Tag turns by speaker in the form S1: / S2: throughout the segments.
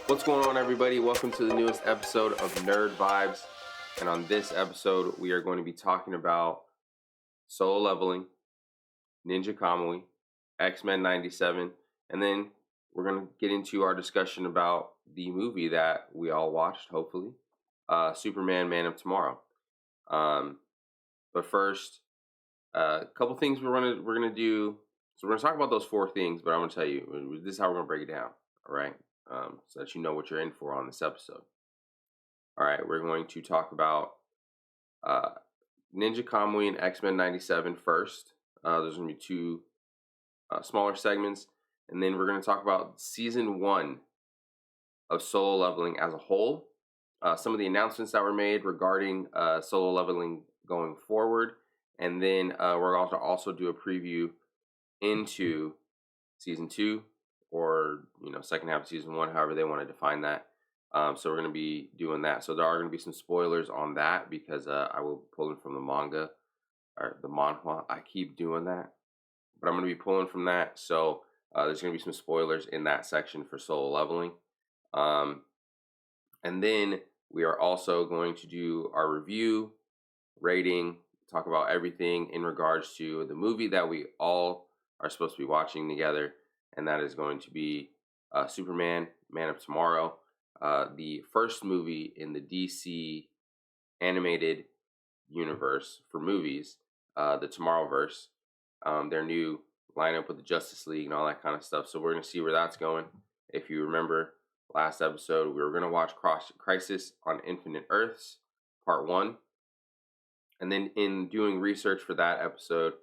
S1: What's going on, everybody? Welcome to the newest episode of Nerd Vibes. And on this episode, we are going to be talking about Solo Leveling, Ninja Kamui, X-Men 97, and then we're going to get into our discussion about the movie that we all watched, hopefully, Superman, Man of Tomorrow. But first, a couple things we're gonna do. So we're gonna talk about those four things, but I'm gonna tell you this is how we're gonna break it down. All right, so that you know what you're in for on this episode. All right, we're going to talk about Ninja Kamui and X-Men 97 first. There's gonna be two smaller segments, and then we're gonna talk about season 1 of Solo Leveling as a whole. Some of the announcements that were made regarding Solo Leveling going forward. And then we're going to also do a preview into season 2, or second half of season 1, however they want to define that. So we're going to be doing that. So there are going to be some spoilers on that because I will be pulling from the manga or the manhwa. I keep doing that, but I'm going to be pulling from that. So there's going to be some spoilers in that section for Solo Leveling. And then we are also going to do our review, rating, talk about everything in regards to the movie that we all are supposed to be watching together, and that is going to be Superman, Man of Tomorrow, the first movie in the DC animated universe for movies, the Tomorrowverse, their new lineup with the Justice League and all that kind of stuff. So we're going to see where that's going. If you remember last episode, we were going to watch Crisis on Infinite Earths, Part 1. And then in doing research for that episode,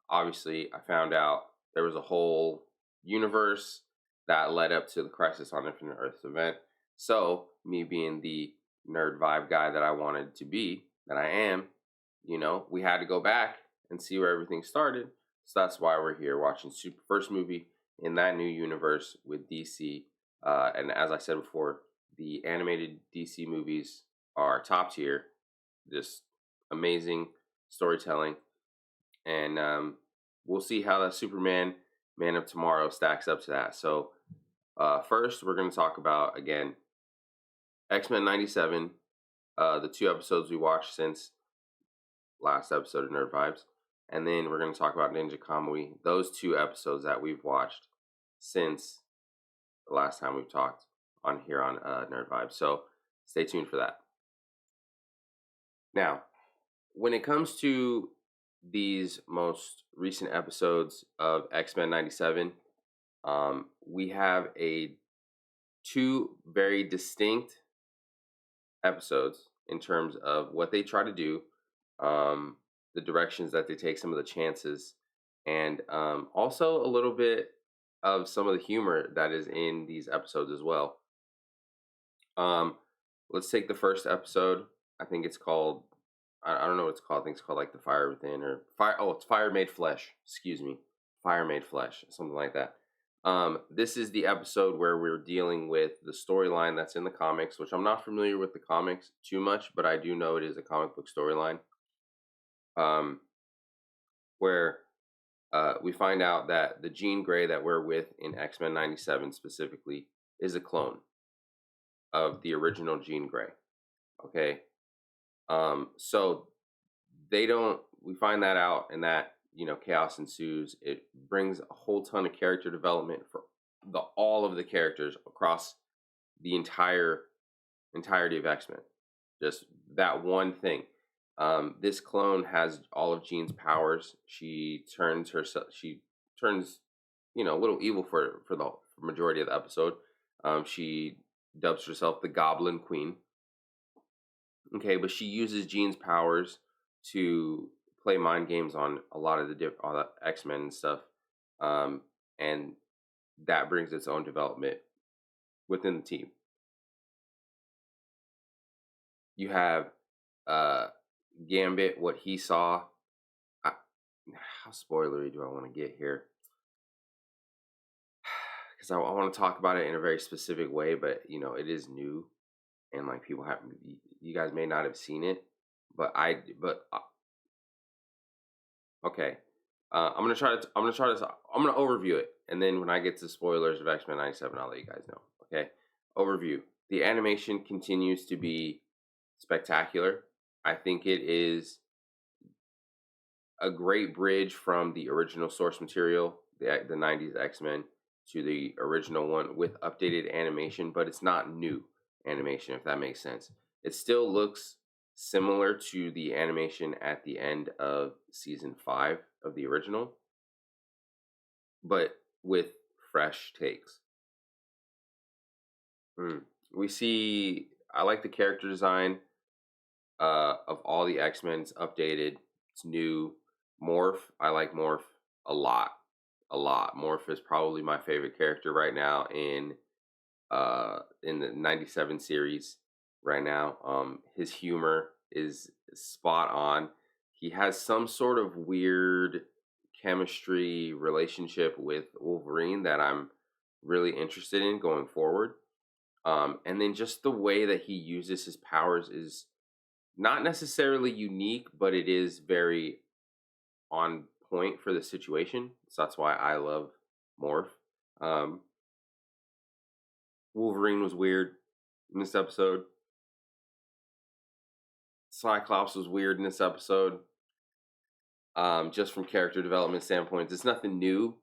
S1: obviously I found out there was a whole universe that led up to the Crisis on Infinite Earths event. So me being the nerd vibe guy that I wanted to be, that I am, we had to go back and see where everything started. So that's why we're here watching first movie in that new universe with DC. And as I said before, the animated DC movies are top tier. Just amazing storytelling, and we'll see how that Superman Man of Tomorrow stacks up to that. So first we're going to talk about, again, X-Men 97, the 2 episodes we watched since last episode of Nerd Vibes, and then we're going to talk about Ninja Kamui, those 2 episodes that we've watched since the last time we've talked on here on Nerd Vibes. So stay tuned for that. Now, when it comes to these most recent episodes of X-Men 97, we have 2 very distinct episodes in terms of what they try to do, the directions that they take, some of the chances, and also a little bit of some of the humor that is in these episodes as well. Let's take the first episode. I think it's called, I don't know what it's called. I think it's called like The Fire Within, or Fire. Oh, it's Fire Made Flesh. Excuse me. Fire Made Flesh. Something like that. This is the episode where we're dealing with the storyline that's in the comics, which I'm not familiar with the comics too much, but I do know it is a comic book storyline. Where we find out that the Jean Grey that we're with in X-Men 97 specifically is a clone of the original Jean Grey. Okay. So we find that out, and that, chaos ensues. It brings a whole ton of character development for all of the characters across the entirety of X-Men. Just that one thing. This clone has all of Jean's powers. She turns a little evil for the majority of the episode. She dubs herself the Goblin Queen. Okay, but she uses Jean's powers to play mind games on a lot of the X-Men and stuff, and that brings its own development within the team. You have Gambit, what he saw. How spoilery do I want to get here? Because I want to talk about it in a very specific way, but it is new, and like you guys may not have seen it, but okay. I'm gonna overview it, and then when I get to spoilers of X-Men 97, I'll let you guys know. Okay. Overview. The animation continues to be spectacular. I think it is a great bridge from the original source material, the 90s X-Men, to the original one with updated animation, but it's not new animation, if that makes sense. It still looks similar to the animation at the end of season 5 of the original, but with fresh takes. We see, I like the character design of all the X-Men. It's updated, it's new. Morph, I like Morph a lot. A lot. Morph is probably my favorite character right now in the 97 series right now. His humor is spot on. He has some sort of weird chemistry relationship with Wolverine that I'm really interested in going forward. And then just the way that he uses his powers is not necessarily unique, but it is very on point for the situation. So that's why I love Morph. Um, Wolverine was weird in this episode. Cyclops was weird in this episode. Just from character development standpoint, it's nothing new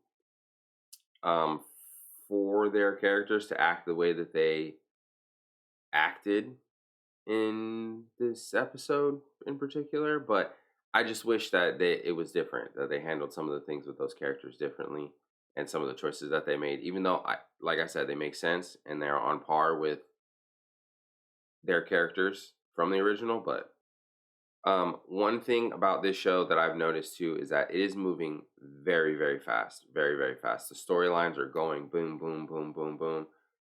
S1: for their characters to act the way that they acted in this episode in particular, but I just wish that it was different, that they handled some of the things with those characters differently, and some of the choices that they made, even though like I said, they make sense and they're on par with their characters from the original. But one thing about this show that I've noticed too is that it is moving very, very fast, very, very fast. The storylines are going boom, boom, boom, boom, boom.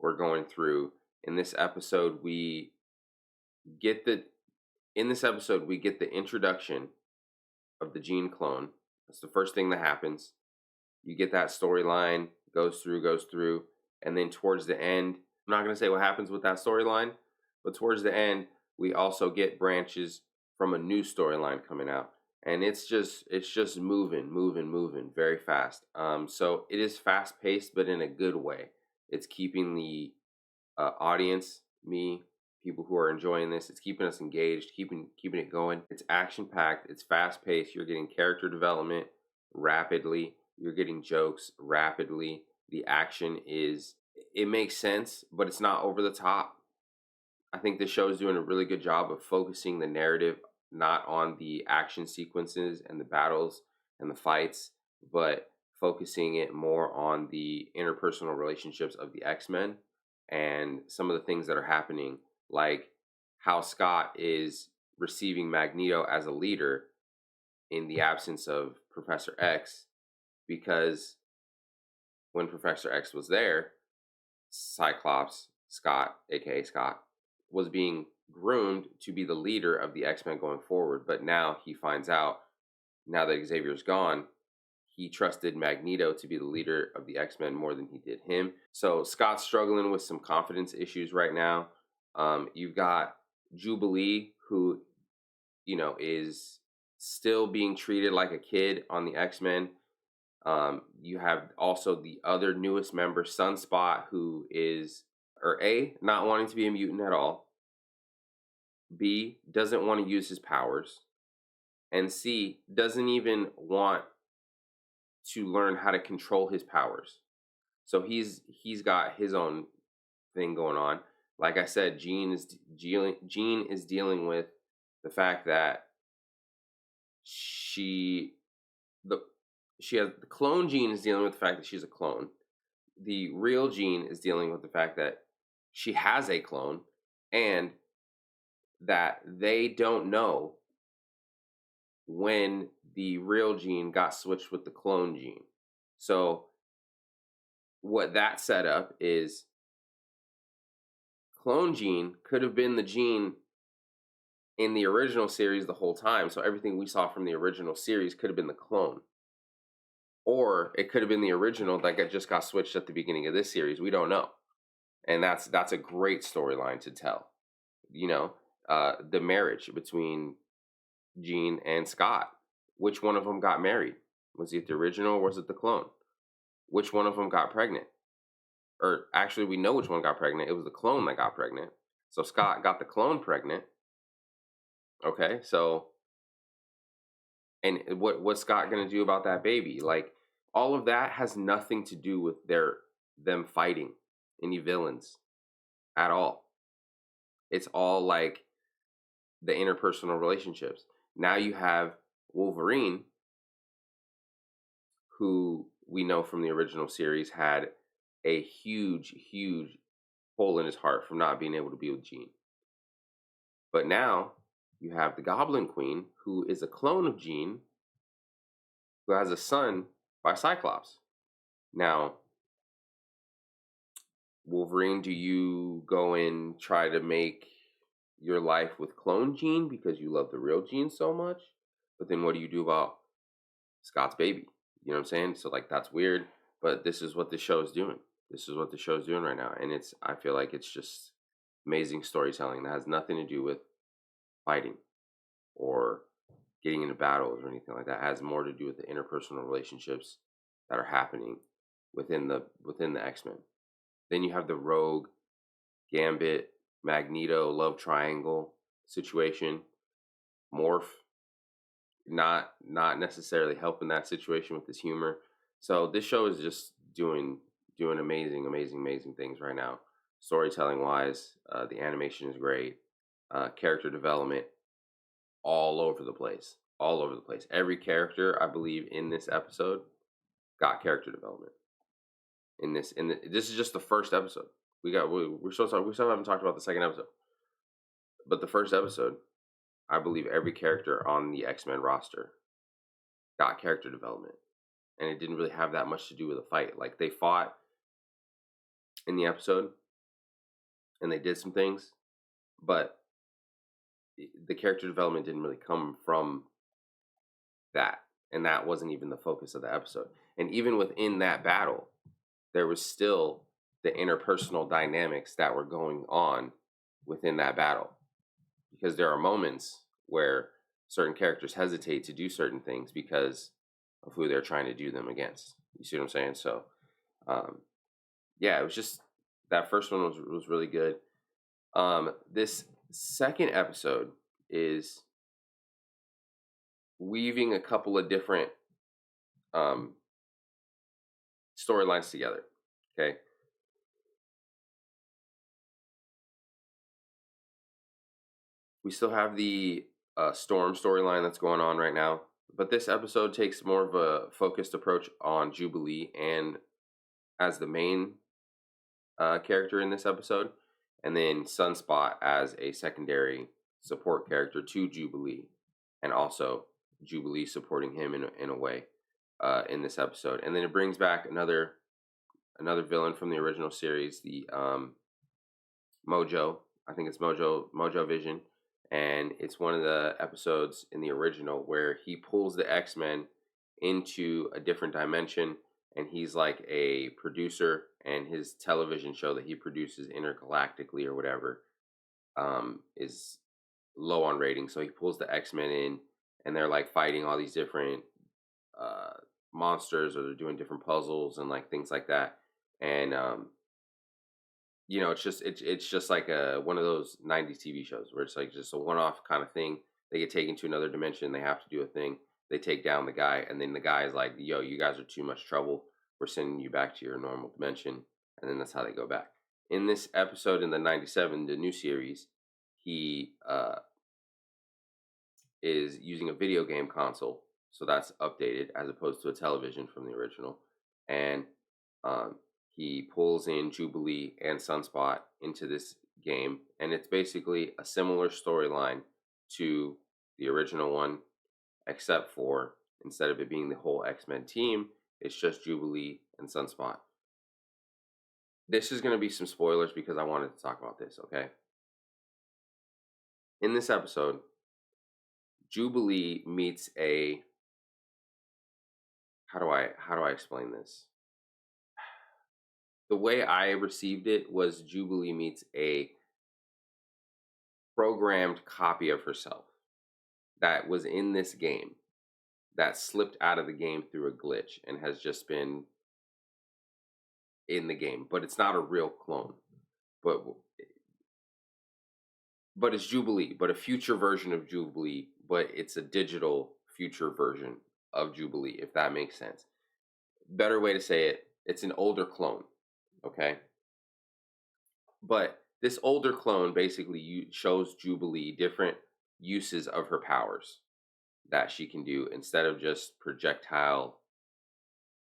S1: We're going through. In this episode, we get the introduction of the gene clone. That's the first thing that happens. You get that storyline, goes through, and then towards the end, I'm not going to say what happens with that storyline, but towards the end, we also get branches from a new storyline coming out. And it's just moving very fast. So it is fast paced, but in a good way. It's keeping the audience, people who are enjoying this, it's keeping us engaged, keeping it going. It's action packed, it's fast paced. You're getting character development rapidly. You're getting jokes rapidly. The action it makes sense, but it's not over the top. I think the show is doing a really good job of focusing the narrative not on the action sequences and the battles and the fights, but focusing it more on the interpersonal relationships of the X-Men and some of the things that are happening, like how Scott is receiving Magneto as a leader in the absence of Professor X, because when Professor X was there, Cyclops, Scott, aka Scott, was being groomed to be the leader of the X-Men going forward. But now he finds out, now that Xavier's gone, he trusted Magneto to be the leader of the X-Men more than he did him. So Scott's struggling with some confidence issues right now. You've got Jubilee, who, is still being treated like a kid on the X-Men. You have also the other newest member, Sunspot, who is, or A, not wanting to be a mutant at all. B, doesn't want to use his powers. And C, doesn't even want to learn how to control his powers. So he's got his own thing going on. Like I said, Jean is dealing with the fact that the clone Jean is dealing with the fact that she's a clone. The real Jean is dealing with the fact that she has a clone, and that they don't know when the real Jean got switched with the clone Jean. So what that set up is, clone Jean could have been the Jean in the original series the whole time. So everything we saw from the original series could have been the clone. Or it could have been the original that just got switched at the beginning of this series. We don't know. And that's a great storyline to tell. The marriage between Jean and Scott. Which one of them got married? Was it the original or was it the clone? Which one of them got pregnant? or actually, we know which one got pregnant. It was the clone that got pregnant. So Scott got the clone pregnant. Okay, so and what's Scott gonna do about that baby? Like all of that has nothing to do with them fighting any villains at all. It's all like the interpersonal relationships. Now you have Wolverine, who we know from the original series had a huge, huge hole in his heart from not being able to be with Jean. But now you have the Goblin Queen, who is a clone of Jean, who has a son by Cyclops. Now, Wolverine, do you go and try to make your life with clone Jean because you love the real Jean so much? But then what do you do about Scott's baby? You know what I'm saying? So like that's weird, but this is what the show is doing. This is what the show is doing right now, and I feel like it's just amazing storytelling that has nothing to do with fighting or getting into battles or anything like that. It has more to do with the interpersonal relationships that are happening within the X-Men. Then you have the Rogue, Gambit, Magneto love triangle situation. Morph not necessarily helping that situation with his humor. So this show is just doing amazing things right now. Storytelling wise, the animation is great. Character development all over the place, all over the place. Every character I believe in this episode got character development. This is just the first episode. We still haven't talked about the second episode, but the first episode, I believe every character on the X-Men roster got character development, and it didn't really have that much to do with a fight. Like they fought in the episode, and they did some things, but the character development didn't really come from that, and that wasn't even the focus of the episode. And even within that battle, there was still the interpersonal dynamics that were going on within that battle, because there are moments where certain characters hesitate to do certain things because of who they're trying to do them against. You see what I'm saying? So, yeah, it was just that first one was really good. This second episode is weaving a couple of different storylines together. Okay. We still have the Storm storyline that's going on right now, but this episode takes more of a focused approach on Jubilee and as the main character in this episode, and then Sunspot as a secondary support character to Jubilee, and also Jubilee supporting him in a way in this episode. And then it brings back another villain from the original series, the Mojo. I think it's Mojo Vision, and it's one of the episodes in the original where he pulls the X-Men into a different dimension, and he's like a producer, and his television show that he produces intergalactically or whatever is low on ratings. So he pulls the X-Men in, and they're like fighting all these different uh, monsters, or they're doing different puzzles and like things like that. And it's just like one of those 90s TV shows where it's like just a one-off kind of thing. They get taken to another dimension, they have to do a thing, they take down the guy, and then the guy is like, yo, you guys are too much trouble, we're sending you back to your normal dimension. And then that's how they go back. In this episode, in the 97, the new series, he is using a video game console, so that's updated as opposed to a television from the original. And he pulls in Jubilee and Sunspot into this game, and it's basically a similar storyline to the original one, except for instead of it being the whole X-Men team, it's just Jubilee and Sunspot. This is going to be some spoilers because I wanted to talk about this, okay? In this episode, Jubilee meets a how do I explain this? The way I received it was Jubilee meets a programmed copy of herself that was in this game that slipped out of the game through a glitch and has just been in the game, but it's not a real clone. But it's Jubilee, but a future version of Jubilee, but it's a digital future version of Jubilee, if that makes sense. Better way to say it, it's an older clone, okay? But this older clone basically shows Jubilee different uses of her powers that she can do instead of just projectile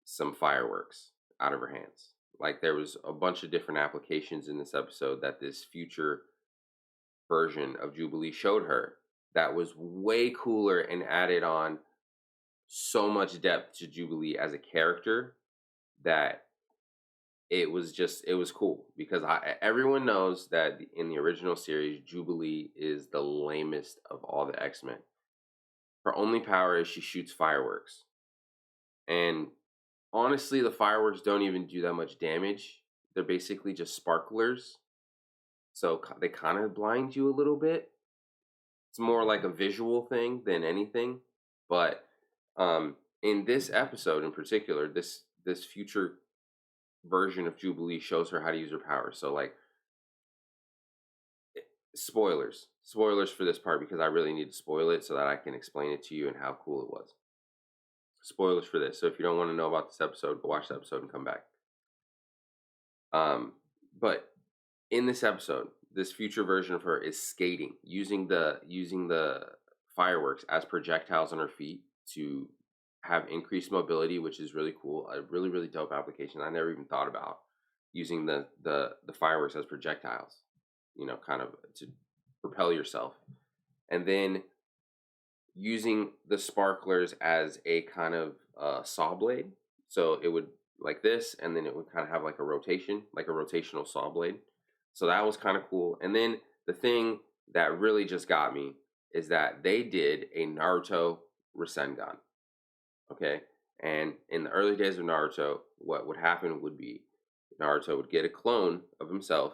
S1: some fireworks out of her hands. Like there was a bunch of different applications in this episode that this future version of Jubilee showed her that was way cooler and added on so much depth to Jubilee as a character that it was cool because everyone knows that in the original series Jubilee is the lamest of all the X-Men. Her only power is she shoots fireworks. And honestly, the fireworks don't even do that much damage. They're basically just sparklers. So they kind of blind you a little bit. It's more like a visual thing than anything. But in this episode in particular, this future version of Jubilee shows her how to use her powers. So like spoilers for this part because I really need to spoil it so that I can explain it to you and how cool it was. Spoilers for this. So if you don't want to know about this episode, go watch the episode and come back. But in this episode, this future version of her is skating, using the fireworks as projectiles on her feet to have increased mobility, which is really cool. A really, really dope application I never even thought about, using the fireworks as projectiles, kind of to propel yourself. And then using the sparklers as a kind of saw blade. So it would like this, and then it would kind of have like a rotation, like a rotational saw blade. So that was kind of cool. And then the thing that really just got me is that they did a Naruto Rasengan. Okay. And in the early days of Naruto, what would happen would be Naruto would get a clone of himself,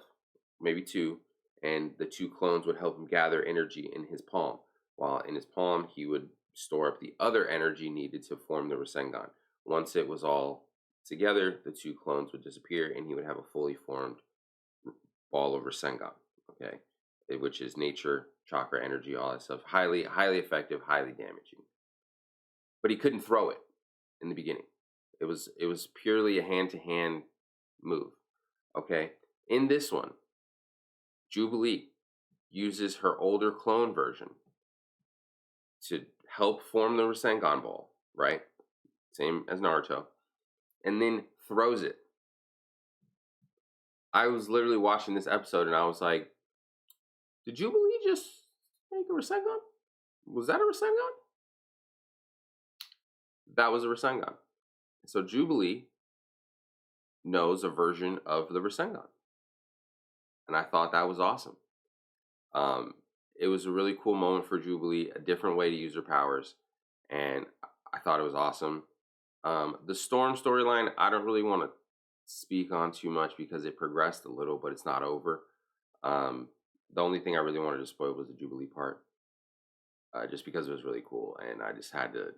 S1: maybe two, and the two clones would help him gather energy in his palm. While in his palm, he would store up the other energy needed to form the Rasengan. Once it was all together, the two clones would disappear and he would have a fully formed ball of Rasengan, okay? Which is nature, chakra, energy, all that stuff. Highly, highly effective, highly damaging. But he couldn't throw it in the beginning. It was purely a hand-to-hand move, okay? In this one, Jubilee uses her older clone version to help form the Rasengan ball, right? Same as Naruto. And then throws it. I was literally watching this episode and I was like, did Jubilee just make a Rasengan? Was that a Rasengan? That was a Rasengan. So Jubilee knows a version of the Rasengan. And I thought that was awesome. It was a really cool moment for Jubilee, a different way to use her powers. And I thought it was awesome. The Storm storyline, I don't really want to speak on too much because it progressed a little, but it's not over. The only thing I really wanted to spoil was the Jubilee part, just because it was really cool, and I just had to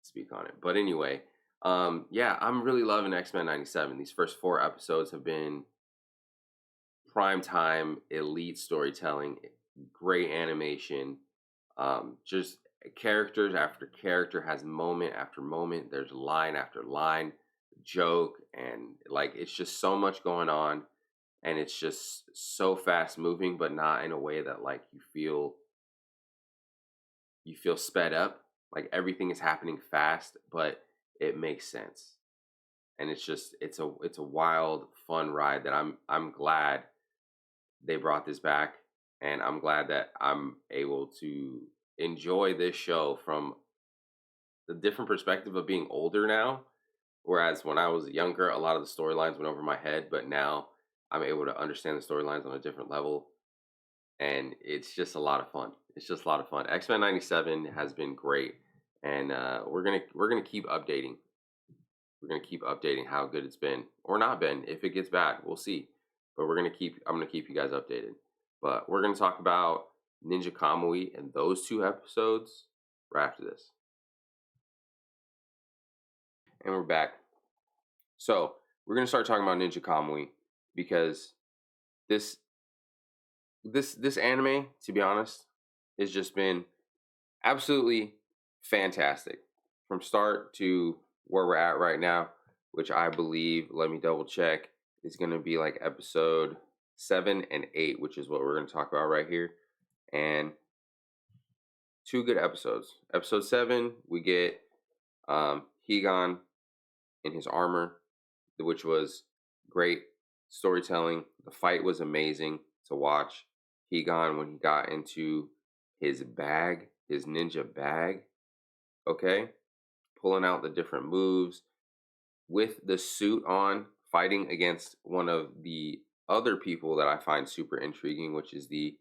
S1: speak on it. But anyway, yeah, I'm really loving X-Men '97. These first 4 episodes have been prime time, elite storytelling, great animation, just characters after character has moment after moment. There's line after line, joke, and it's just so much going on, and it's just so fast moving, but not in a way that you feel sped up. Like everything is happening fast, but it makes sense, and it's a wild, fun ride that I'm glad they brought this back, and I'm glad that I'm able to enjoy this show from the different perspective of being older now. Whereas when I was younger, a lot of the storylines went over my head, but now I'm able to understand the storylines on a different level, and it's just a lot of fun. It's just a lot of fun. X-Men '97 has been great, and we're gonna keep updating. We're gonna keep updating how good it's been or not been. If it gets bad, we'll see. But I'm gonna keep you guys updated. But we're gonna talk about Ninja Kamui and those 2 episodes right after this. And we're back. So we're gonna start talking about Ninja Kamui because this this anime, to be honest, has just been absolutely fantastic from start to where we're at right now, which I believe, let me double check, is going to be like episode 7 and 8, which is what we're going to talk about right here. And two good episodes. Episode 7, we get Higan in his armor, which was great storytelling. The fight was amazing to watch. Higan, when he got into his bag, his ninja bag, okay, pulling out the different moves with the suit on, fighting against one of the other people that I find super intriguing, which is the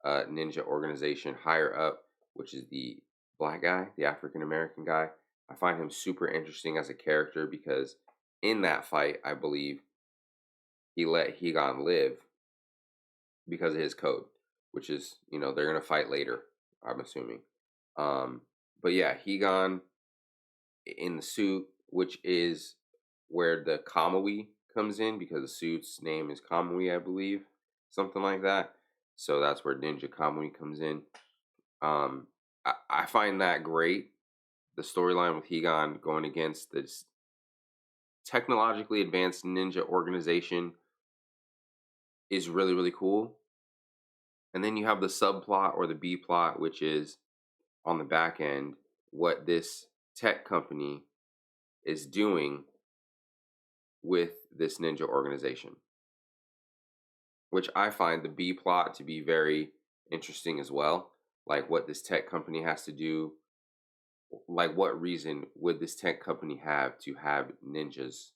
S1: ninja organization higher up, which is the black guy, the African American guy. I find him super interesting as a character because in that fight, I believe he let Higan live because of his code, which is, they're going to fight later, I'm assuming. But yeah, Higan in the suit, which is where the Kamui comes in because the suit's name is Kamui, I believe, something like that. So that's where Ninja Kamui comes in. I find that great. The storyline with Higan going against this technologically advanced ninja organization is really, really cool. And then you have the subplot or the B plot, which is on the back end, what this tech company is doing with this ninja organization, which I find the B plot to be very interesting as well. Like what this tech company has to do. Like what reason would this tech company have to have ninjas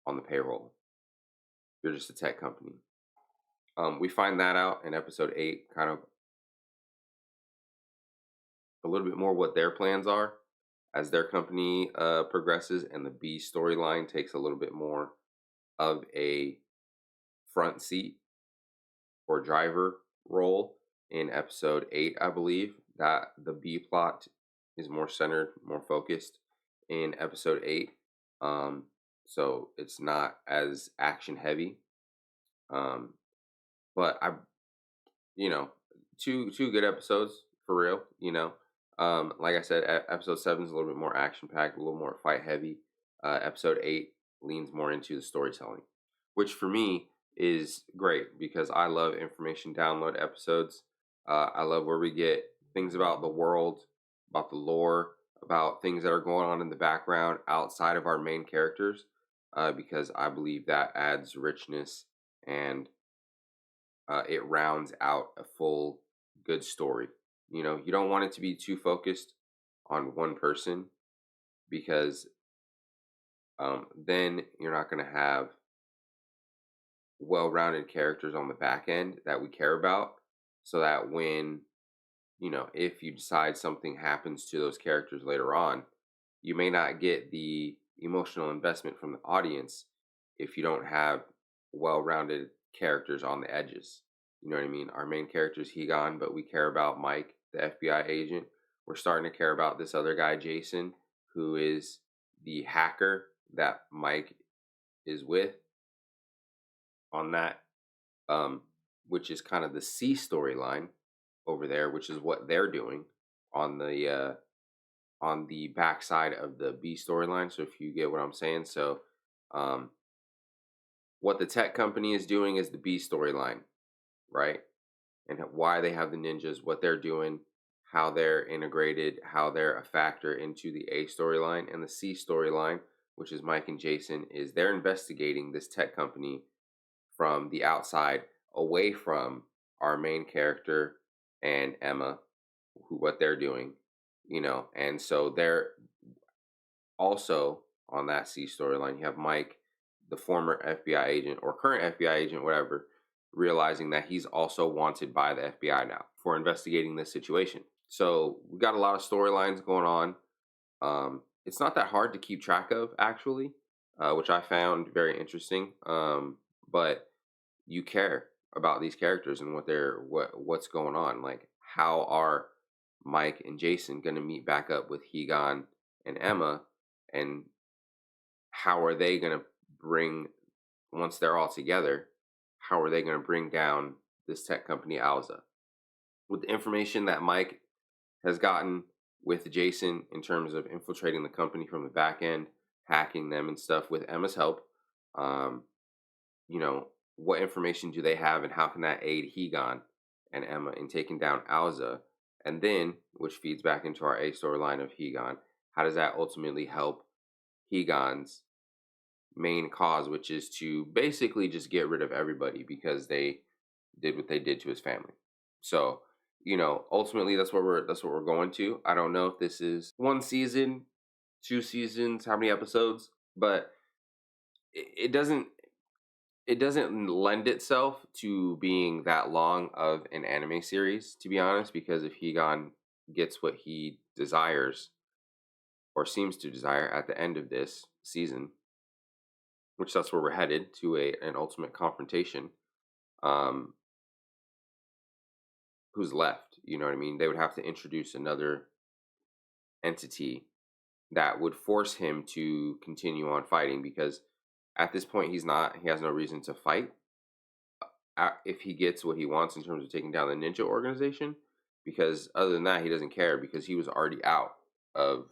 S1: on the payroll? They're just a tech company. We find that out in episode 8, kind of a little bit more what their plans are as their company progresses, and the B storyline takes a little bit more of a front seat or driver role in episode 8, I believe. That the B plot is more centered, more focused in episode 8. So it's not as action heavy. But you know, two good episodes for real. Like I said, episode 7 is a little bit more action packed, a little more fight heavy. Episode 8 leans more into the storytelling, which for me is great because I love information download episodes. I love where we get things about the world, about the lore, about things that are going on in the background outside of our main characters, because I believe that adds richness and it rounds out a full good story. You don't want it to be too focused on one person because then you're not going to have well-rounded characters on the back end that we care about, so that when if you decide something happens to those characters later on, you may not get the emotional investment from the audience if you don't have well-rounded characters on the edges. You know what I mean? Our main character is Higan, but we care about Mike, the FBI agent. We're starting to care about this other guy, Jason, who is the hacker that Mike is with on that, which is kind of the C storyline over there, which is what they're doing on the backside of the B storyline. So if you get what I'm saying, so what the tech company is doing is the B storyline, right? And why they have the ninjas, what they're doing, how they're integrated, how they're a factor into the A storyline. And the C storyline, which is Mike and Jason, is they're investigating this tech company from the outside, away from our main character and Emma, what they're doing, and so they're also on that C storyline. You have Mike, the former FBI agent or current FBI agent, whatever, realizing that he's also wanted by the FBI now for investigating this situation. So we got a lot of storylines going on. It's not that hard to keep track of, actually, which I found very interesting. But you care about these characters and what's going on. Like, how are Mike and Jason going to meet back up with Higan and Emma, and how are they going to bring once they're all together, how are they going to bring down this tech company Alza? With the information that Mike has gotten with Jason in terms of infiltrating the company from the back end, hacking them and stuff with Emma's help, um, you know, what information do they have and how can that aid Hegon and Emma in taking down Alza? And then, which feeds back into our A storyline of Hegon, how does that ultimately help Hegon's main cause, which is to basically just get rid of everybody because they did what they did to his family. So, ultimately that's what we're going to. I don't know if this is one season, two seasons, how many episodes, but it doesn't lend itself to being that long of an anime series, to be honest, because if Hegon gets what he desires or seems to desire at the end of this season, which that's where we're headed to an ultimate confrontation, um, who's left? You know what I mean? They would have to introduce another entity that would force him to continue on fighting because at this point he has no reason to fight if he gets what he wants in terms of taking down the ninja organization, because other than that he doesn't care because he was already out of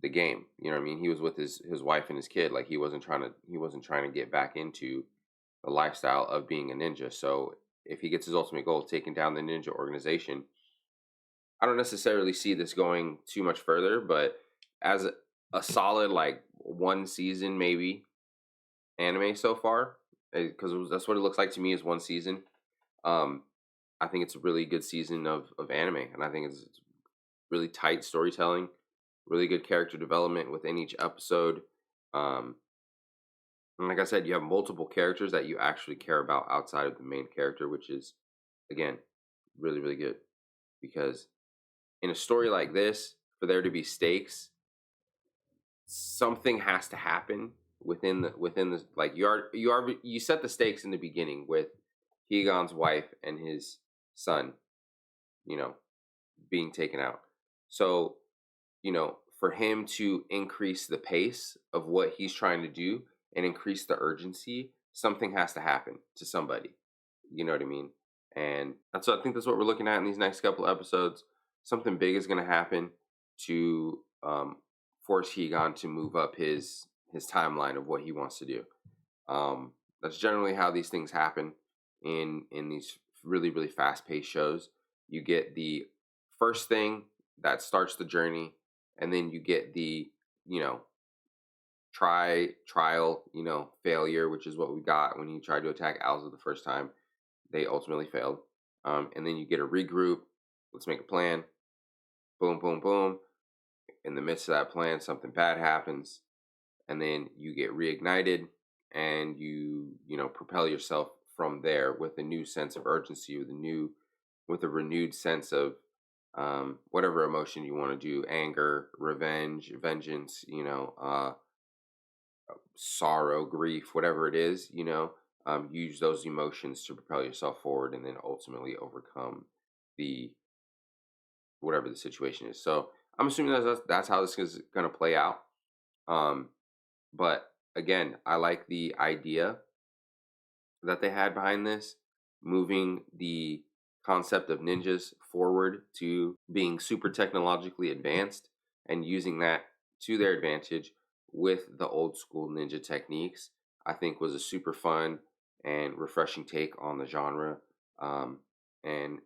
S1: the game. You know what I mean? He was with his wife and his kid. Like he wasn't trying to get back into the lifestyle of being a ninja. So if he gets his ultimate goal of taking down the ninja organization, I don't necessarily see this going too much further, but as a solid like one season maybe anime so far, because that's what it looks like to me is one season. Um, I think it's a really good season of anime, and I think it's really tight storytelling, really good character development within each episode. Um, and like I said, you have multiple characters that you actually care about outside of the main character, which is again really really good because in a story like this, for there to be stakes, something has to happen within the like you set the stakes in the beginning with Hegon's wife and his son, you know, being taken out. So, for him to increase the pace of what he's trying to do and increase the urgency, something has to happen to somebody. You know what I mean? And I think that's what we're looking at in these next couple episodes. Something big is going to happen to force Hegon to move up his timeline of what he wants to do. That's generally how these things happen in these really really fast paced shows. You get the first thing that starts the journey, and then you get the you know trial failure, which is what we got when he tried to attack Alza the first time. They ultimately failed. And then you get a regroup. Let's make a plan. Boom, boom, boom. In the midst of that plan, something bad happens, and then you get reignited, and you propel yourself from there with a new sense of urgency, with a renewed sense of whatever emotion you want to do, anger, revenge, vengeance, sorrow, grief, whatever it is, use those emotions to propel yourself forward and then ultimately overcome the whatever the situation is. So I'm assuming that's how this is going to play out. But again, I like the idea that they had behind this, moving the concept of ninjas forward to being super technologically advanced and using that to their advantage with the old school ninja techniques. I think was a super fun and refreshing take on the genre. And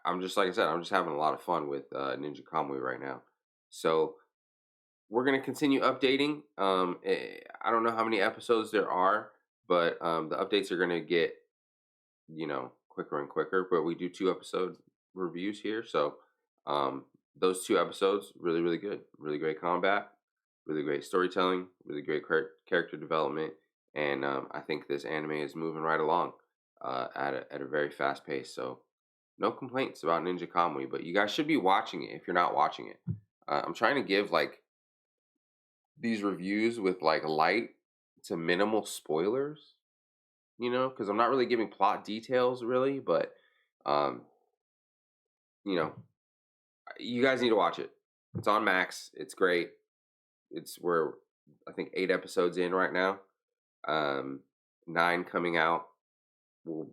S1: I'm just like I said, I'm just having a lot of fun with Ninja Kamui right now. So we're gonna continue updating. I don't know how many episodes there are, but the updates are gonna get quicker and quicker. But we do 2 episode reviews here, so those 2 episodes really really good, really great combat, really great storytelling, really great character development, and I think this anime is moving right along at a very fast pace. So no complaints about Ninja Kamui, but you guys should be watching it if you're not watching it. I'm trying to give like these reviews with like light to minimal spoilers, because I'm not really giving plot details really, but um, you know, you guys need to watch it. It's on Max. It's great. We're I think 8 episodes in right now. Um, 9 coming out. Well,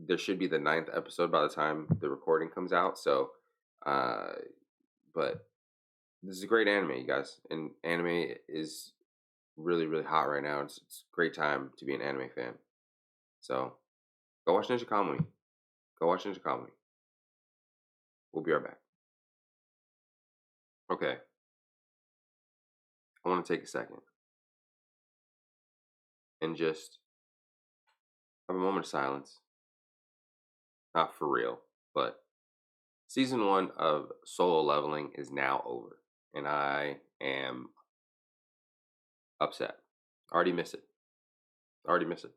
S1: there should be the ninth episode by the time the recording comes out. So, uh, but this is a great anime, you guys, and anime is really really hot right now. It's a great time to be an anime fan. So go watch Ninja Kamui. Go watch Ninja Kamui. We'll be right back. Okay, I want to take a second and just have a moment of silence. Not for real, but season 1 of Solo Leveling is now over, and I am upset. I already miss it. I already miss it.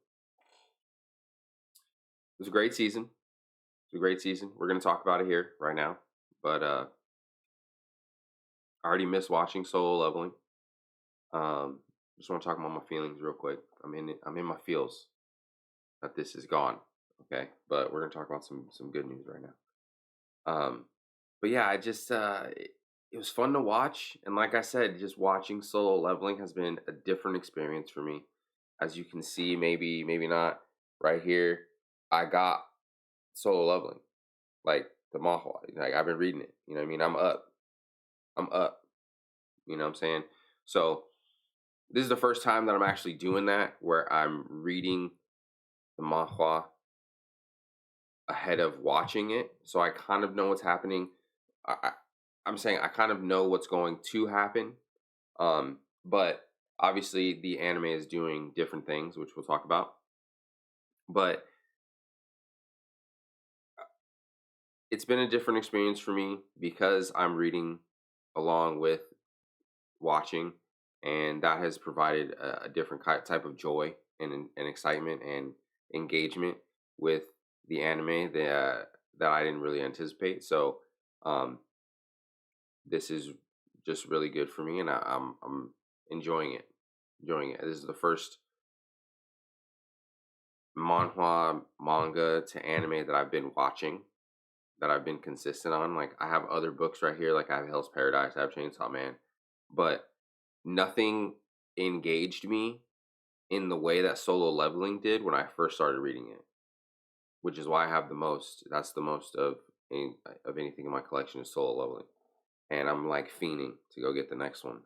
S1: It was a great season. It was a great season. We're gonna talk about it here right now, but I already miss watching Solo Leveling. Just want to talk about my feelings real quick. I'm in my feels that this is gone. Okay, but we're gonna talk about some good news right now. But yeah, I just it was fun to watch, and like I said, just watching Solo Leveling has been a different experience for me. As you can see, maybe not right here. I got Solo Leveling, like the manhwa. Like I've been reading it. You know what I mean? I'm up. I'm up. You know what I'm saying? So this is the first time that I'm actually doing that, where I'm reading the manhwa ahead of watching it, so I kind of know what's happening. I, I'm saying I kind of know what's going to happen, but obviously the anime is doing different things, which we'll talk about. But it's been a different experience for me because I'm reading along with watching, and that has provided a different type of joy and excitement and engagement with the anime that I didn't really anticipate. So um, this is just really good for me, and I'm enjoying it. Enjoying it. This is the first manhwa manga to anime that I've been watching, that I've been consistent on. Like I have other books right here, like I have Hell's Paradise, I have Chainsaw Man, but nothing engaged me in the way that Solo Leveling did when I first started reading it, which is why I have the most. That's the most of anything in my collection is Solo Leveling, and I'm like fiending to go get the next one,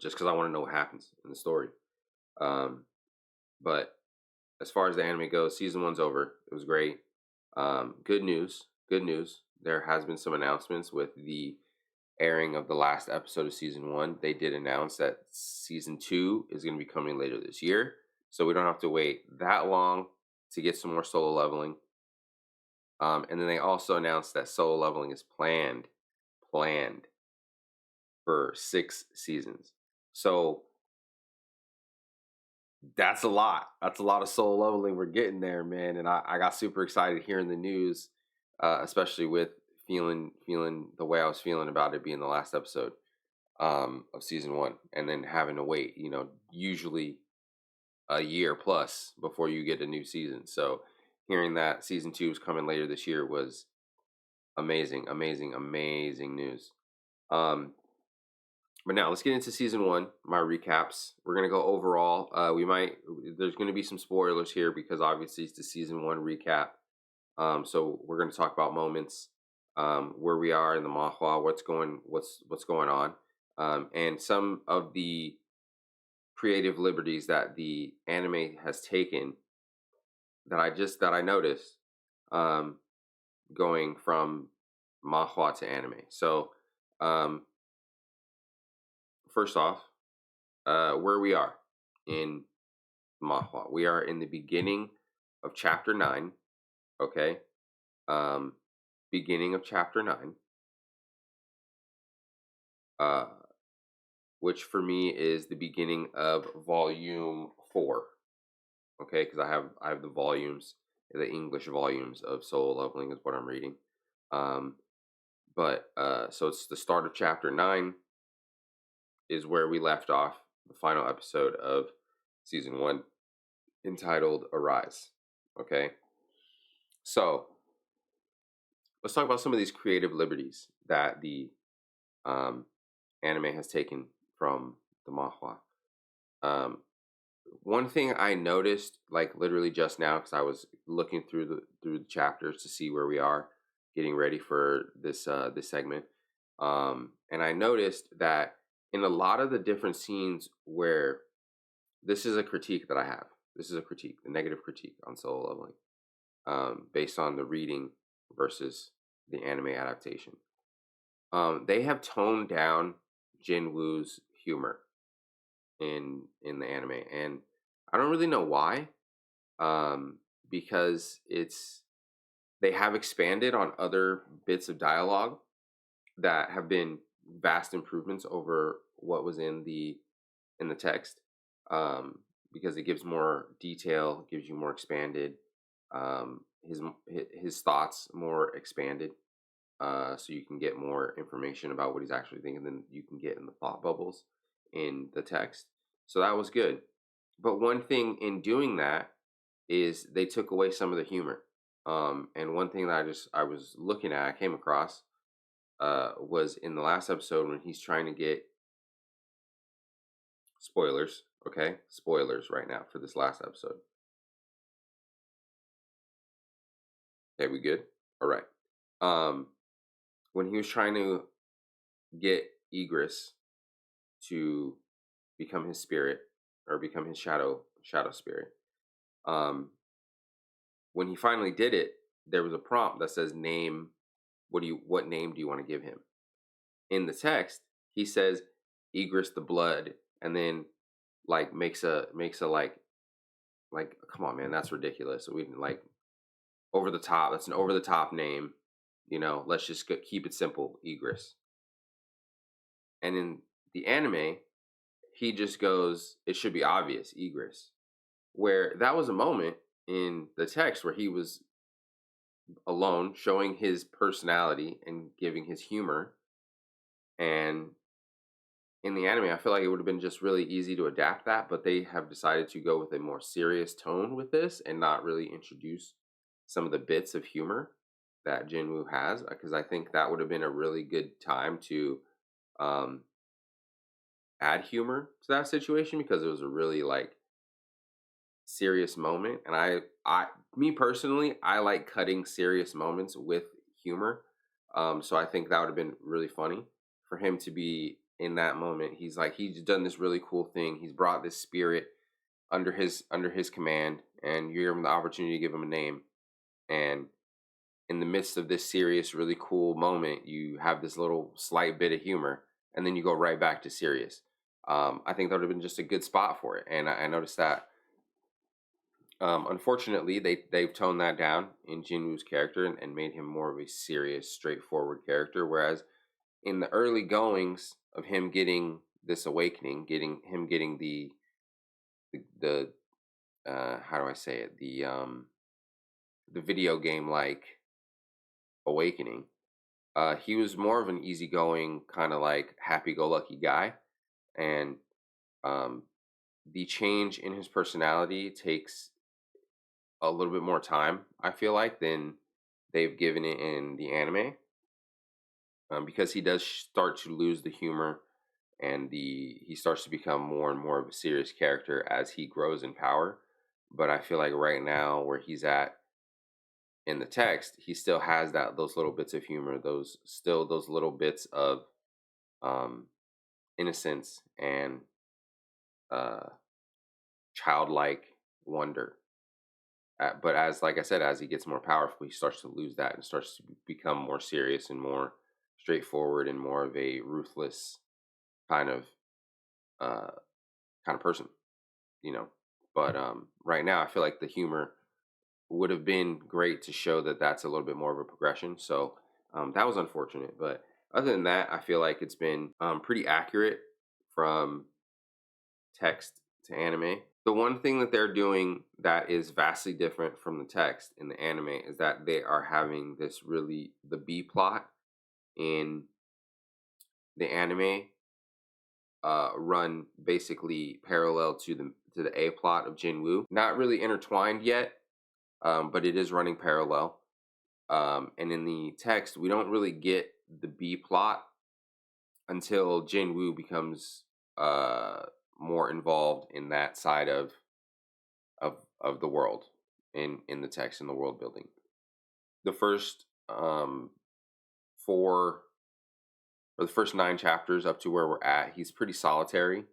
S1: just because I want to know what happens in the story. Um, but as far as the anime goes, season 1's over. It was great. Good news. Good news. There has been some announcements with the airing of the last episode of season 1. They did announce that season 2 is going to be coming later this year, so we don't have to wait that long to get some more Solo Leveling. And then they also announced that Solo Leveling is planned for 6 seasons. So that's a lot. That's a lot of Solo Leveling. We're getting there, man. And I got super excited hearing the news, especially with feeling the way I was feeling about it being the last episode of season 1, and then having to wait, usually a year plus before you get a new season. So hearing that season 2 is coming later this year was amazing, amazing, amazing news. But now let's get into season 1, my recaps. We're gonna go overall. There's gonna be some spoilers here because obviously it's the season 1 recap. So we're gonna talk about moments, where we are in the manhwa, what's going on, and some of the creative liberties that the anime has taken that I noticed, um, going from manhwa to anime. So um, first off, where we are in manhwa, we are in the beginning of chapter 9. Okay, um, beginning of chapter 9, uh, which for me is the beginning of volume 4. Okay, because I have the volumes, the English volumes of Solo Leveling is what I'm reading. Um, but so it's the start of chapter 9 is where we left off, the final episode of season 1, entitled Arise. Okay, so let's talk about some of these creative liberties that the um, anime has taken from the manhwa. Um, one thing I noticed, like literally just now, because I was looking through the chapters to see where we are, getting ready for this segment, and I noticed that in a lot of the different scenes where this is a critique that I have. This is a critique, a negative critique on solo leveling, based on the reading versus the anime adaptation. They have toned down Jinwoo's humor in the anime, and I don't really know why. Um, because they have expanded on other bits of dialogue that have been vast improvements over what was in the text. Um, because it gives more detail, gives you more expanded, his thoughts more expanded, so you can get more information about what he's actually thinking than you can get in the thought bubbles in the text. So that was good. But one thing in doing that is they took away some of the humor. And one thing that I was looking at, I came across, was in the last episode when he's trying to get spoilers. Okay, spoilers right now for this last episode. Okay, we good? All right. Um, when he was trying to get Egress to become his spirit or become his shadow spirit, um, when he finally did it, there was a prompt that says name. What name do you want to give him? In the text, he says Egress the Blood, and then like makes a like come on man, that's ridiculous. We like over the top. That's an over the top name. Let's just keep it simple, Egress. And in the anime, he just goes, it should be obvious, Egress. Where that was a moment in the text where he was alone, showing his personality and giving his humor. And in the anime, I feel like it would have been just really easy to adapt that, but they have decided to go with a more serious tone with this and not really introduce some of the bits of humor that Jinwoo has, because I think that would have been a really good time to um, add humor to that situation because it was a really like serious moment, and I me personally, I like cutting serious moments with humor. So I think that would have been really funny for him to be in that moment. He's done this really cool thing. He's brought this spirit under his command, and you give him the opportunity to give him a name. And in the midst of this serious, really cool moment, you have this little slight bit of humor, and then you go right back to serious. I think that would have been just a good spot for it, and I noticed that. Unfortunately, they've toned that down in Jinwoo's character and made him more of a serious, straightforward character. Whereas in the early goings of him getting this awakening, getting the how do I say it, the video game like awakening, he was more of an easygoing kind of like happy-go-lucky guy, and um, the change in his personality takes a little bit more time, I feel like, than they've given it in the anime, because he does start to lose the humor, and he starts to become more and more of a serious character as he grows in power. But I feel like right now, where he's at in the text, he still has those little bits of humor, those little bits of um, innocence and uh, childlike wonder. But as like I said, as he gets more powerful, he starts to lose that and starts to become more serious and more straightforward and more of a ruthless kind of uh, kind of person, you know. But right now, I feel like the humor would have been great to show that that's a little bit more of a progression. So that was unfortunate, but other than that, I feel like it's been pretty accurate from text to anime. The one thing that they're doing that is vastly different from the text in the anime is that they are having the B plot in the anime run basically parallel to the A plot of Jinwoo. Not really intertwined yet, but it is running parallel. And in the text, we don't really get the B plot until Jinwoo becomes more involved in that side of the world in the text, in the world building. The first four or the first 9 chapters up to where we're at, he's pretty solitary.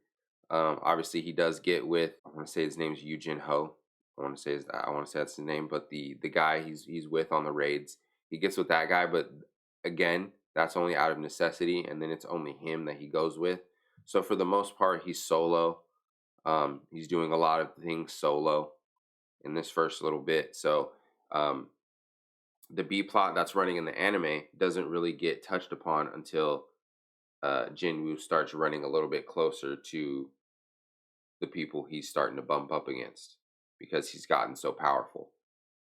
S1: Obviously, he does get with, I want to say his name's Yujin Ho. I want to say that's his name, but the guy he's with on the raids, he gets with that guy. But again, that's only out of necessity, and then it's only him that he goes with. So for the most part, he's solo. He's doing a lot of things solo in this first little bit. So um, the B plot that's running in the anime doesn't really get touched upon until Jinwoo starts running a little bit closer to the people he's starting to bump up against because he's gotten so powerful.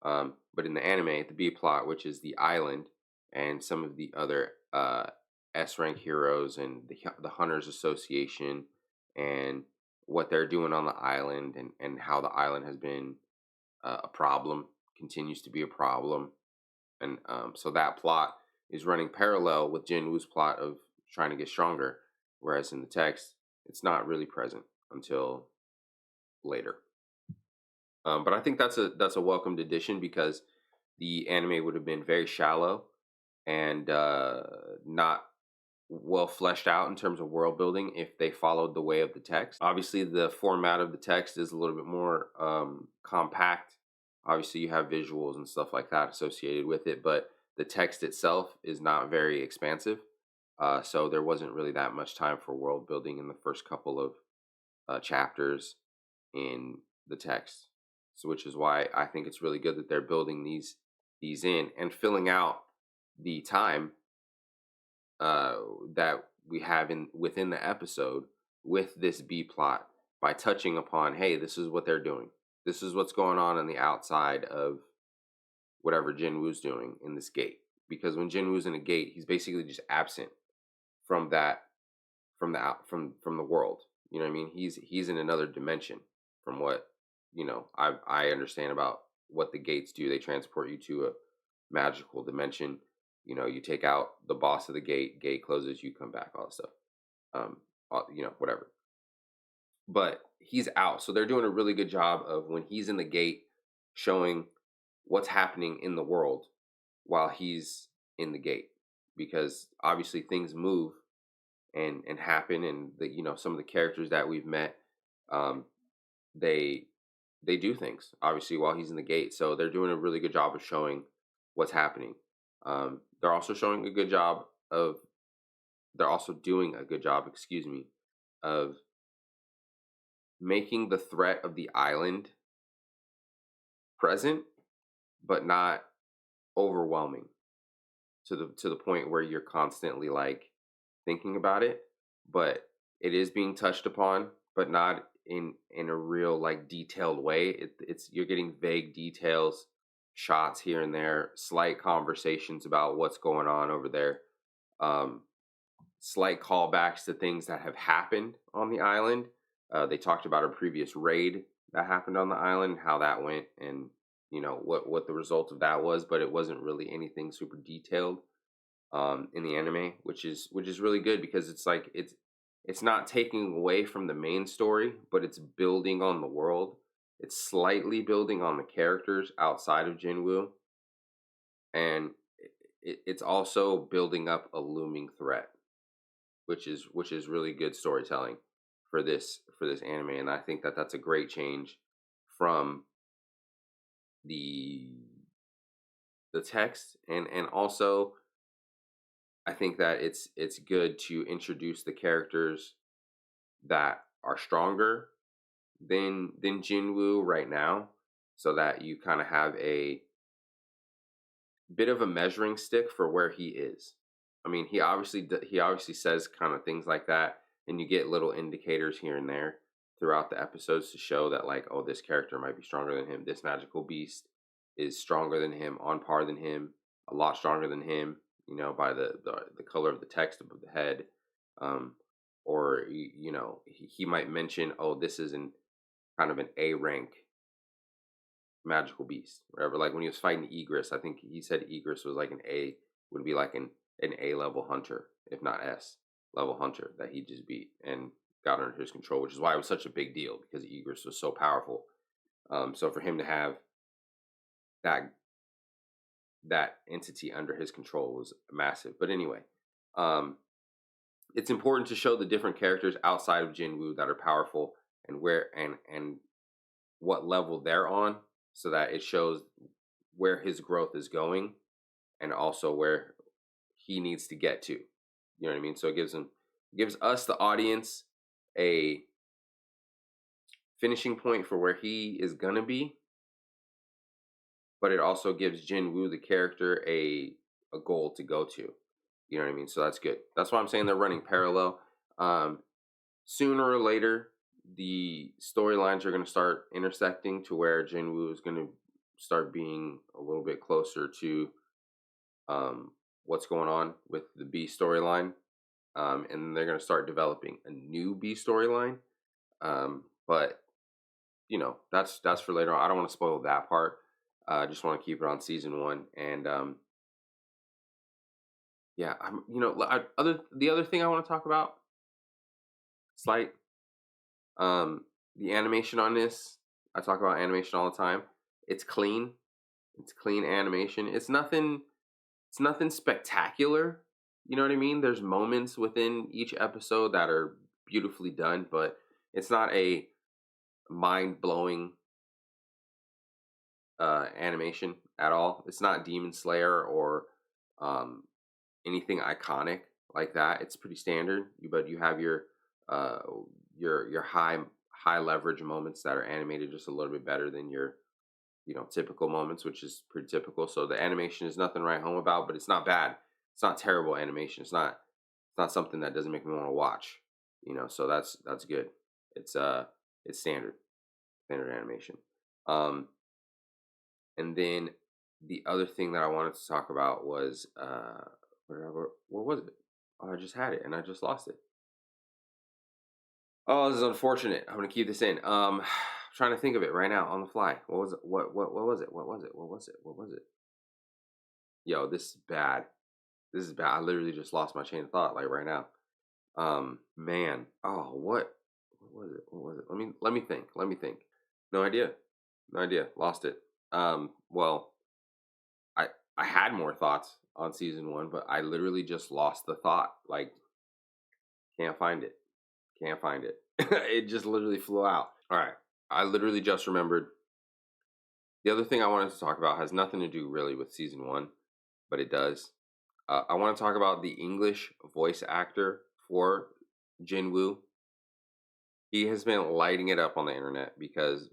S1: But in the anime, the B plot, which is the island and some of the other S rank heroes and the Hunters Association and what they're doing on the island, and how the island has been a problem, continues to be a problem. And so that plot is running parallel with Jinwoo's plot of trying to get stronger, whereas in the text, it's not really present until later. But I think that's a welcomed addition because the anime would have been very shallow and not well fleshed out in terms of world building if they followed the way of the text. Obviously, the format of the text is a little bit more compact. Obviously, you have visuals and stuff like that associated with it, but the text itself is not very expansive. So there wasn't really that much time for world building in the first couple of chapters in the text. So, which is why I think it's really good that they're building these in and filling out the time that we have in within the episode with this B plot by touching upon, hey, this is what they're doing. This is what's going on the outside of whatever Jinwoo's doing in this gate. Because when Jinwoo's in a gate, he's basically just absent from that, from the world. You know what I mean? He's in another dimension from what I understand about what the gates do. They transport you to a magical dimension. You take out the boss of the gate closes, you come back, all that stuff. Whatever. But he's out, so they're doing a really good job of when he's in the gate showing what's happening in the world while he's in the gate, because obviously things move and happen, and some of the characters that we've met, they do things obviously while he's in the gate, so they're doing a really good job of showing what's happening. They're also showing a good job of they're also doing a good job, excuse me, of making the threat of the island present but not overwhelming to the point where you're constantly like thinking about it, but it is being touched upon, but not in a real like detailed way. It's you're getting vague details, shots here and there, slight conversations about what's going on over there, slight callbacks to things that have happened on the island. They talked about a previous raid that happened on the island, how that went, and what the result of that was, but it wasn't really anything super detailed in the anime, which is really good because it's like it's not taking away from the main story, but it's building on the world. It's slightly building on the characters outside of Jinwoo, and it's also building up a looming threat, which is really good storytelling for this anime, and I think that that's a great change from the text, and also I think that it's good to introduce the characters that are stronger than Jinwoo right now, so that you kind of have a bit of a measuring stick for where he is. I mean, he obviously says kind of things like that, and you get little indicators here and there throughout the episodes to show that like, oh, this character might be stronger than him. This magical beast is stronger than him, on par than him, a lot stronger than him. By the color of the text above the head, or he might mention, oh, this is kind of an A rank magical beast, whatever. Like when he was fighting Egress, I think he said Egress was like would be like an A level hunter, if not S level hunter that he just beat. And got under his control, which is why it was such a big deal because Egress was so powerful. So for him to have that entity under his control was massive. But anyway, um, it's important to show the different characters outside of Jinwoo that are powerful and where and what level they're on, so that it shows where his growth is going and also where he needs to get to. You know what I mean? So it gives us the audience a finishing point for where he is gonna be, but it also gives Jinwoo the character a goal to go to. You know what I mean? So that's good. That's why I'm saying they're running parallel. Sooner or later, the storylines are going to start intersecting to where Jinwoo is going to start being a little bit closer to what's going on with the B storyline, and they're going to start developing a new B storyline. But you know, that's for later on. I don't want to spoil that part. I just want to keep it on season 1, and yeah, I'm. You know, the other thing I want to talk about, slight, the animation on this. I talk about animation all the time. It's clean. It's clean animation. It's nothing. It's nothing spectacular. You know what I mean? There's moments within each episode that are beautifully done, but it's not a mind blowing animation at all. It's not Demon Slayer or um, anything iconic like that. It's pretty standard, but you have uh, your high leverage moments that are animated just a little bit better than your typical moments, which is pretty typical. So the animation is nothing to write home about, but it's not bad. It's not terrible animation. It's not something that doesn't make me want to watch. So that's good. It's standard animation. Um, and then the other thing that I wanted to talk about was what was it? Oh, I just had it and I just lost it. Oh, this is unfortunate. I'm gonna keep this in. Trying to think of it right now on the fly. What was it? What was it? What was it? What was it? What was it? Yo, this is bad. This is bad. I literally just lost my chain of thought like right now. Man. Oh, what was it? What was it? Let me think. Let me think. No idea. No idea. Lost it. Well, I I had more thoughts on season 1, but I literally just lost the thought. Like, can't find it. Can't find it. It just literally flew out. All right. I literally just remembered. The other thing I wanted to talk about has nothing to do really with season 1, but it does. I want to talk about the English voice actor for Jinwoo. He has been lighting it up on the internet because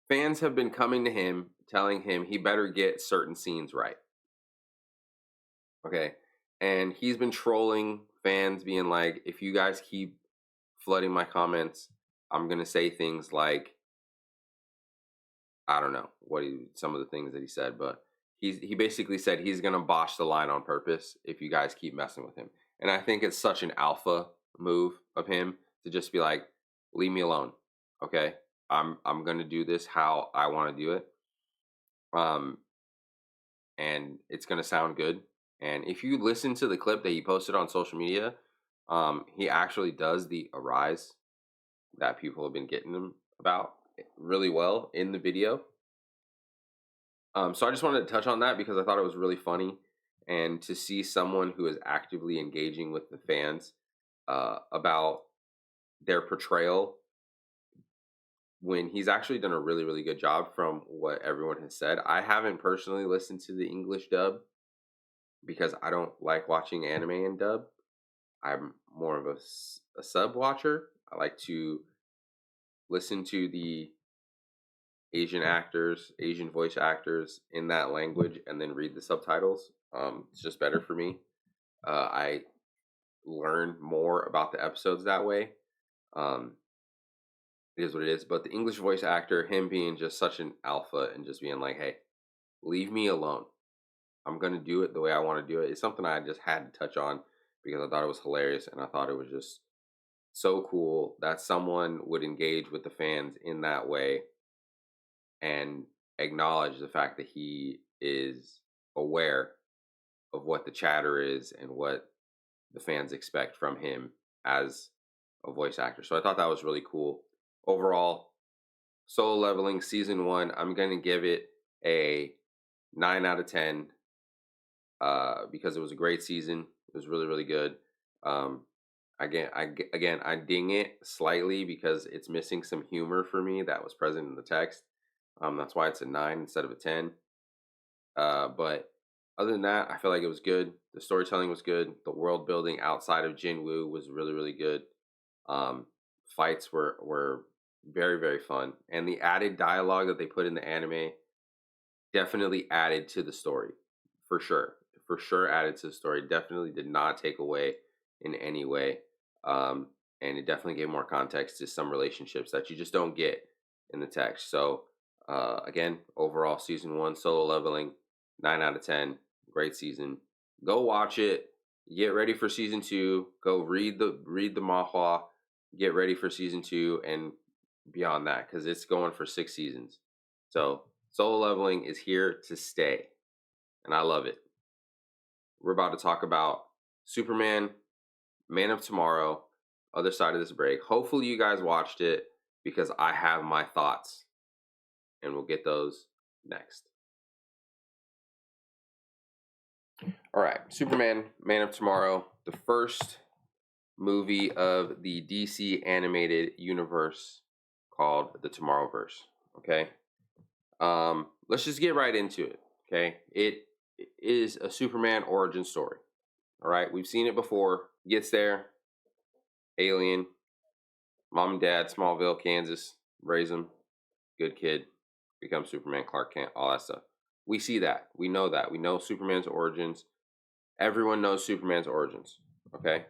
S1: fans have been coming to him telling him he better get certain scenes right. Okay. And he's been trolling fans, being like, if you guys keep flooding my comments, I'm going to say things like, I don't know some of the things that he said, but he basically said he's going to botch the line on purpose if you guys keep messing with him. And I think it's such an alpha move of him to just be like, leave me alone. Okay? I'm going to do this how I want to do it. And it's going to sound good. And if you listen to the clip that he posted on social media, he actually does the arise that people have been getting him about really well in the video. So I just wanted to touch on that because I thought it was really funny, and to see someone who is actively engaging with the fans about their portrayal when he's actually done a really, really good job from what everyone has said. I haven't personally listened to the English dub because I don't like watching anime in dub. I'm more of a sub watcher. I like to listen to the Asian voice actors in that language, and then read the subtitles. It's just better for me. I learn more about the episodes that way. It is what it is. But the English voice actor, him being just such an alpha and just being like, hey, leave me alone. I'm going to do it the way I want to do it. It's something I just had to touch on because I thought it was hilarious, and I thought it was just so cool that someone would engage with the fans in that way and acknowledge the fact that he is aware of what the chatter is and what the fans expect from him as a voice actor. So I thought that was really cool. Overall, Solo Leveling season 1, I'm gonna give it a 9 out of 10 because it was a great season. It was really, really good. Um, again, I ding it slightly because it's missing some humor for me that was present in the text. That's why it's a 9 instead of a 10. But other than that, I feel like it was good. The storytelling was good. The world building outside of Jinwoo was really, really good. Um, Fights were very, very fun, and the added dialogue that they put in the anime definitely added to the story, for sure. For sure, added to the story. Definitely did not take away in any way, and it definitely gave more context to some relationships that you just don't get in the text. So, again, overall, season 1, Solo Leveling, 9 out of 10, great season. Go watch it. Get ready for season 2. Go read the manhwa. Get ready for season 2 and beyond that because it's going for 6 seasons. So Solo Leveling is here to stay, and I love it. We're about to talk about Superman, Man of Tomorrow, other side of this break. Hopefully you guys watched it because I have my thoughts, and we'll get those next. All right, Superman, Man of Tomorrow, the first movie of the DC animated universe called the Tomorrowverse. Okay, let's just get right into it. Okay, it is a Superman origin story. All right, we've seen it before. Gets there, alien, mom and dad, Smallville, Kansas, raise him, good kid, becomes Superman, Clark Kent, all that stuff. We see that. We know that. We know Superman's origins. Everyone knows Superman's origins. Okay.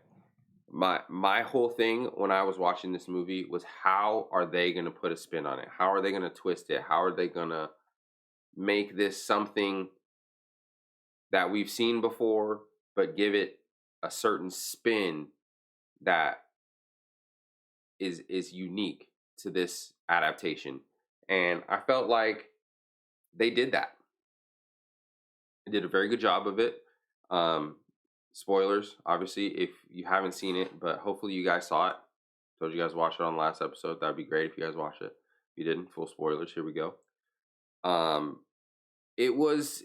S1: My whole thing when I was watching this movie was how are they going to put a spin on it? How are they going to twist it? How are they going to make this something that we've seen before, but give it a certain spin that is unique to this adaptation? And I felt like they did that. They did a very good job of it. Spoilers, obviously, if you haven't seen it, but hopefully you guys saw it. Told you guys to watch it on the last episode. That'd be great if you guys watched it. If you didn't, full spoilers. Here we go. It was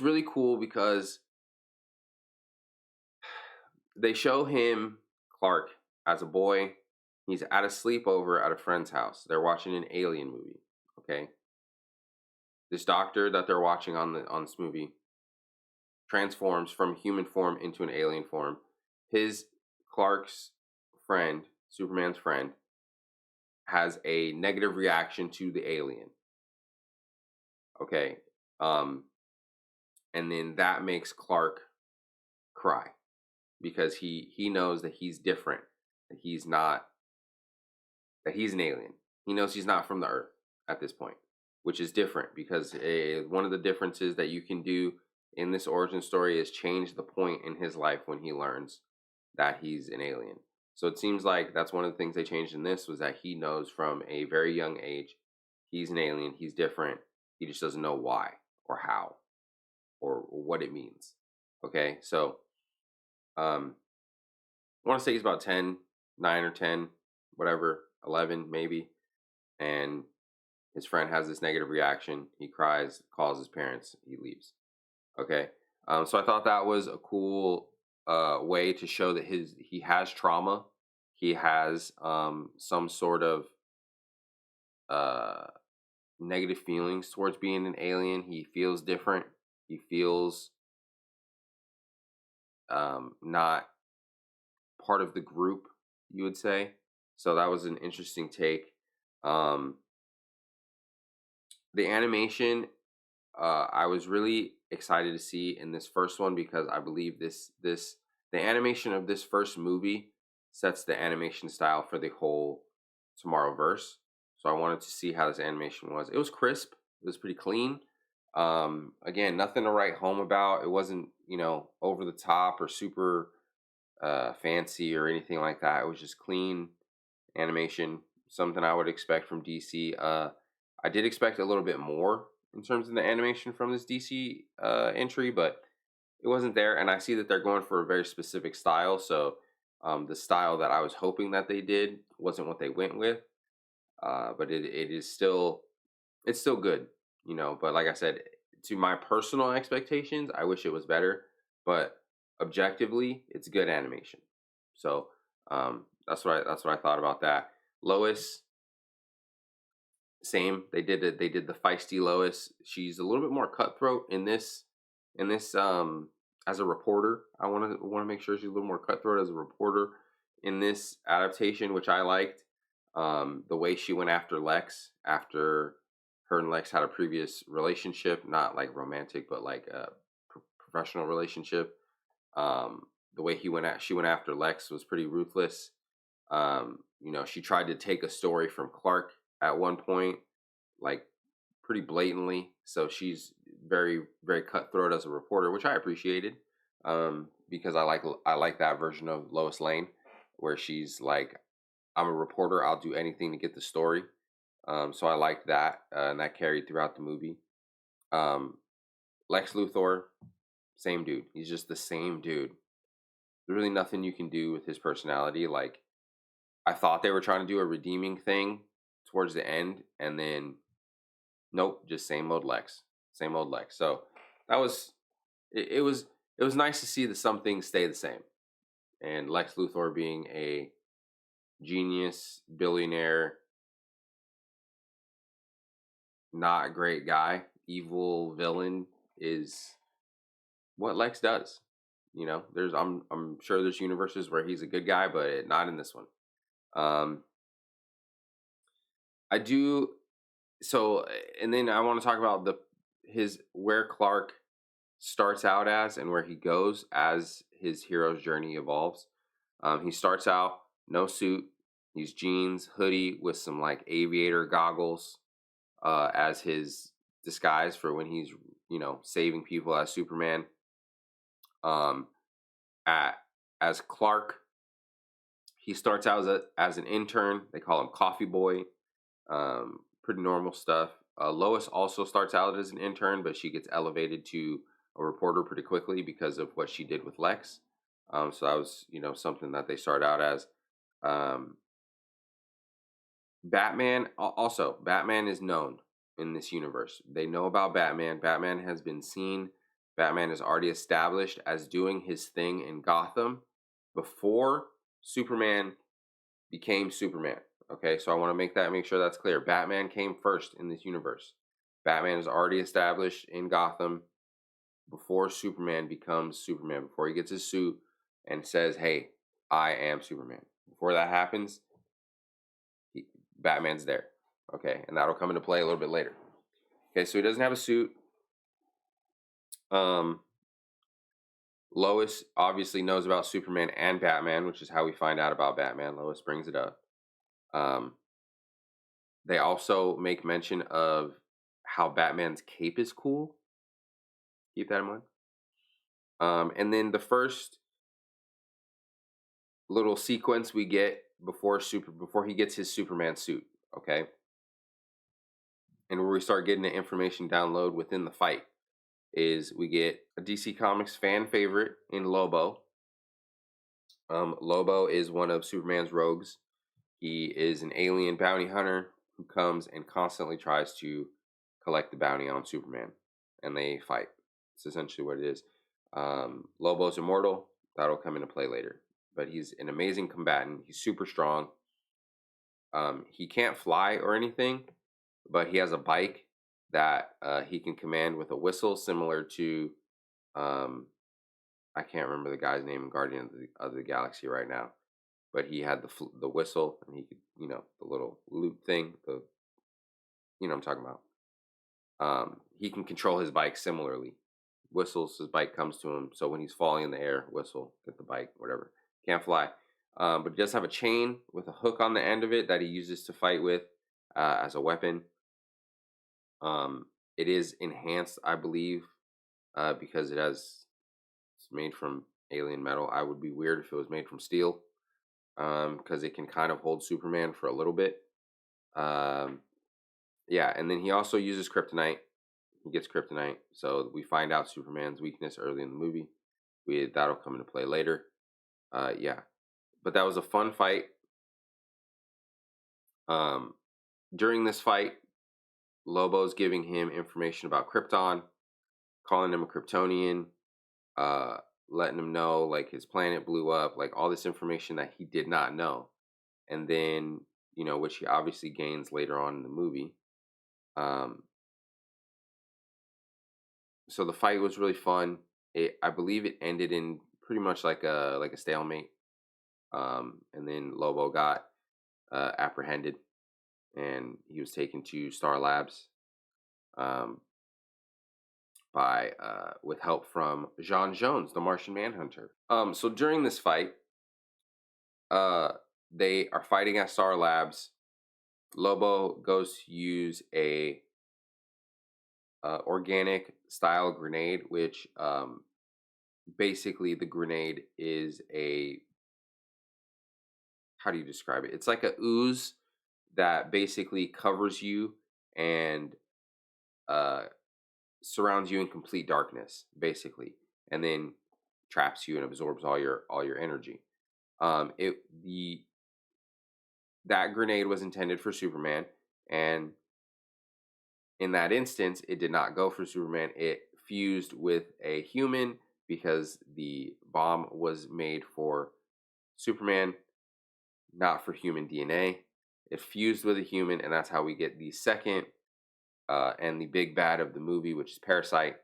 S1: really cool because they show him, Clark, as a boy. He's at a sleepover at a friend's house. They're watching an alien movie. Okay. This doctor that they're watching on this movie transforms from human form into an alien form. His Clark's friend, Superman's friend, has a negative reaction to the alien. Okay. And then that makes Clark cry because he knows that he's different, that he's not, that he's an alien. He knows he's not from the Earth at this point, which is different because one of the differences that you can do in this origin story is change the point in his life when he learns that he's an alien. So it seems like that's one of the things they changed in this was that he knows from a very young age he's an alien, he's different. He just doesn't know why or how or what it means. Okay, so I want to say he's about 10, 9 or 10, whatever, 11 maybe. And his friend has this negative reaction. He cries, calls his parents, he leaves. Okay, so I thought that was a cool way to show that he has trauma. He has some sort of negative feelings towards being an alien. He feels different. He feels not part of the group, you would say. So that was an interesting take. The animation, I was really excited to see in this first one because I believe the animation of this first movie sets the animation style for the whole Tomorrowverse. So I wanted to see how this animation was. It was crisp. It was pretty clean. Again, nothing to write home about. It wasn't, over the top or super fancy or anything like that. It was just clean animation, something I would expect from DC. I did expect a little bit more in terms of the animation from this DC entry, but it wasn't there. And I see that they're going for a very specific style, so The style that I was hoping that they did wasn't what they went with, but it is still, it's still good, you know. But like I said, to my personal expectations, I wish it was better. But objectively, it's good animation. So that's what I thought about that. Lois, same. They did it. They did the feisty Lois. She's a little bit more cutthroat in this. In this, as a reporter, I want to make sure she's a little more cutthroat as a reporter in this adaptation, which I liked. The way she went after Lex after her and Lex had a previous relationship, not like romantic, but like a professional relationship. The way she went after Lex was pretty ruthless. You know, she tried to take a story from Clark at one point, like pretty blatantly. So she's very, very cutthroat as a reporter, which I appreciated, because I like that version of Lois Lane, where she's like, I'm a reporter. I'll do anything to get the story. So I liked that, and that carried throughout the movie. Um, Lex Luthor, same dude. He's just the same dude. There's really nothing you can do with his personality. Like, I thought they were trying to do a redeeming thing towards the end, and then nope, just same old Lex, same old Lex. So that was it was nice to see that some things stay the same, and Lex Luthor being a genius, billionaire, not a great guy, evil villain is what Lex does. You know, I'm sure there's universes where he's a good guy, but not in this one. Um, I do so, and then I want to talk about the his where Clark starts out as and where he goes as his hero's journey evolves. He starts out no suit, he's jeans, hoodie with some like aviator goggles as his disguise for when he's, you know, saving people as Superman. Um, at as Clark, he starts out as an intern. They call him Coffee Boy. Pretty normal stuff. Lois also starts out as an intern, but she gets elevated to a reporter pretty quickly because of what she did with Lex. So that was, you know, something that they start out as. Um, Batman also, Batman is known in this universe. They know about Batman. Batman has been seen. Batman is already established as doing his thing in Gotham before Superman became Superman. Okay, so I want to make sure that's clear. Batman came first in this universe. Batman is already established in Gotham before Superman becomes Superman, before he gets his suit and says, "Hey, I am Superman." Before that happens, Batman's there. Okay, and that'll come into play a little bit later. Okay, so he doesn't have a suit. Um, Lois obviously knows about Superman and Batman, which is how we find out about Batman. Lois brings it up. Um, they also make mention of how Batman's cape is cool. Keep that in mind. And then the first little sequence we get before he gets his Superman suit, okay, and where we start getting the information download within the fight is we get a DC Comics fan favorite in Lobo. Lobo is one of Superman's rogues. He is an alien bounty hunter who comes and constantly tries to collect the bounty on Superman, and they fight. It's essentially what it is. Lobo's immortal. That'll come into play later. But he's an amazing combatant. He's super strong. He can't fly or anything, but he has a bike that he can command with a whistle, similar to I can't remember the guy's name in Guardian of the Galaxy right now, but he had the whistle, and he could, you know, the little loop thing, the, you know what I'm talking about. He can control his bike similarly. Whistles, his bike comes to him, so when he's falling in the air, whistle, get the bike, whatever. Can't fly. But he does have a chain with a hook on the end of it that he uses to fight with as a weapon. It is enhanced, I believe, because it's made from alien metal. I would be weird if it was made from steel, because it can kind of hold Superman for a little bit. Yeah, and then he also uses kryptonite. He gets kryptonite, so we find out Superman's weakness early in the movie. That'll come into play later. Yeah, But that was a fun fight. During this fight, Lobo's giving him information about Krypton, calling him a Kryptonian, uh, letting him know like his planet blew up, like all this information that he did not know. And then, which he obviously gains later on in the movie. Um, so the fight was really fun. I believe it ended in pretty much like a stalemate. And then Lobo got apprehended, and he was taken to Star Labs, um, by with help from John Jones, the Martian Manhunter. So during this fight, uh, they are fighting at Star Labs. Lobo goes to use a organic style grenade, which basically the grenade is a, how do you describe it? It's like a ooze that basically covers you and uh, surrounds you in complete darkness, basically, and then traps you and absorbs all your energy. It the That grenade was intended for Superman, and in that instance, it did not go for Superman. It fused with a human because the bomb was made for Superman, not for human DNA. It fused with a human, and that's how we get the second and the big bad of the movie, which is Parasite,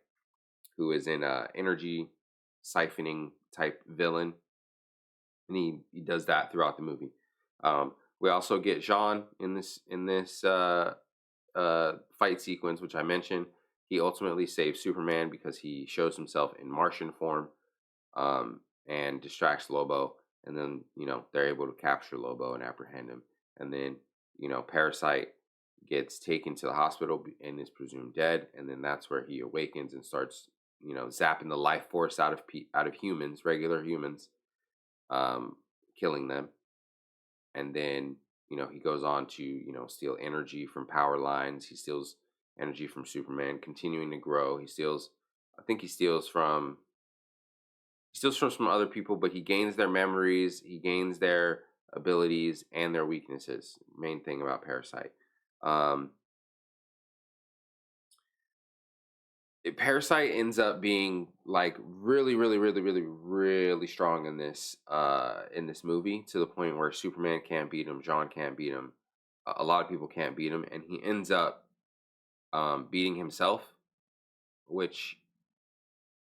S1: who is an energy siphoning type villain, and he does that throughout the movie. We also get Jean in this fight sequence, which I mentioned. He ultimately saves Superman because he shows himself in Martian form, and distracts Lobo. And then, they're able to capture Lobo and apprehend him. And then, Parasite gets taken to the hospital and is presumed dead. And then that's where he awakens and starts, zapping the life force out of humans, regular humans, killing them. And then, he goes on to, steal energy from power lines. He steals energy from Superman, continuing to grow. I think he steals from some other people, but he gains their memories, he gains their abilities and their weaknesses. Main thing about Parasite. Um, Parasite ends up being like really, really, really, really, really strong in this movie, to the point where Superman can't beat him, John can't beat him, a lot of people can't beat him, and he ends up beating himself, which,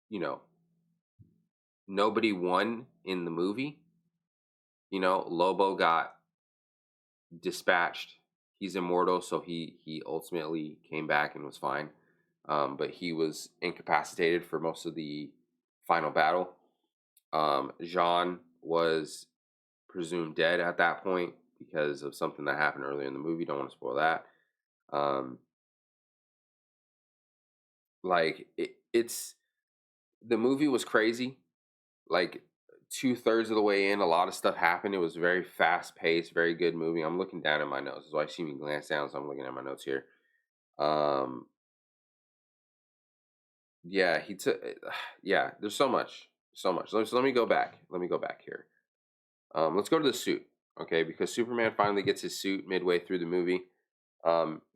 S1: you know nobody won in the movie. Lobo got dispatched. He's immortal, so he ultimately came back and was fine. But he was incapacitated for most of the final battle. Jean was presumed dead at that point because of something that happened earlier in the movie. Don't want to spoil that. Um, it's the movie was crazy. Like 2/3 of the way in, a lot of stuff happened. It was very fast paced, very good movie. I'm looking down at my notes. That's why I see me glance down. So I'm looking at my notes here. Um, yeah, he took. Yeah, there's so much, so much. So let me go back. Let me go back here. Let's go to the suit, okay? Because Superman finally gets his suit midway through the movie.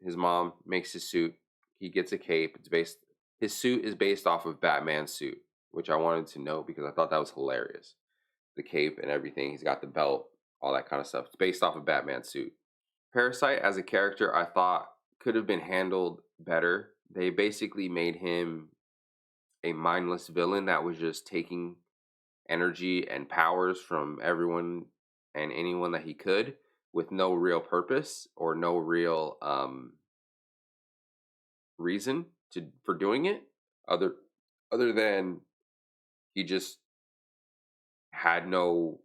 S1: His mom makes his suit. He gets a cape. His suit is based off of Batman's suit, which I wanted to note because I thought that was hilarious. The cape and everything. He's got the belt, all that kind of stuff. It's based off of Batman's suit. Parasite as a character, I thought could have been handled better. They basically made him a mindless villain that was just taking energy and powers from everyone and anyone that he could, with no real purpose or no real reason for doing it, other other than he just had no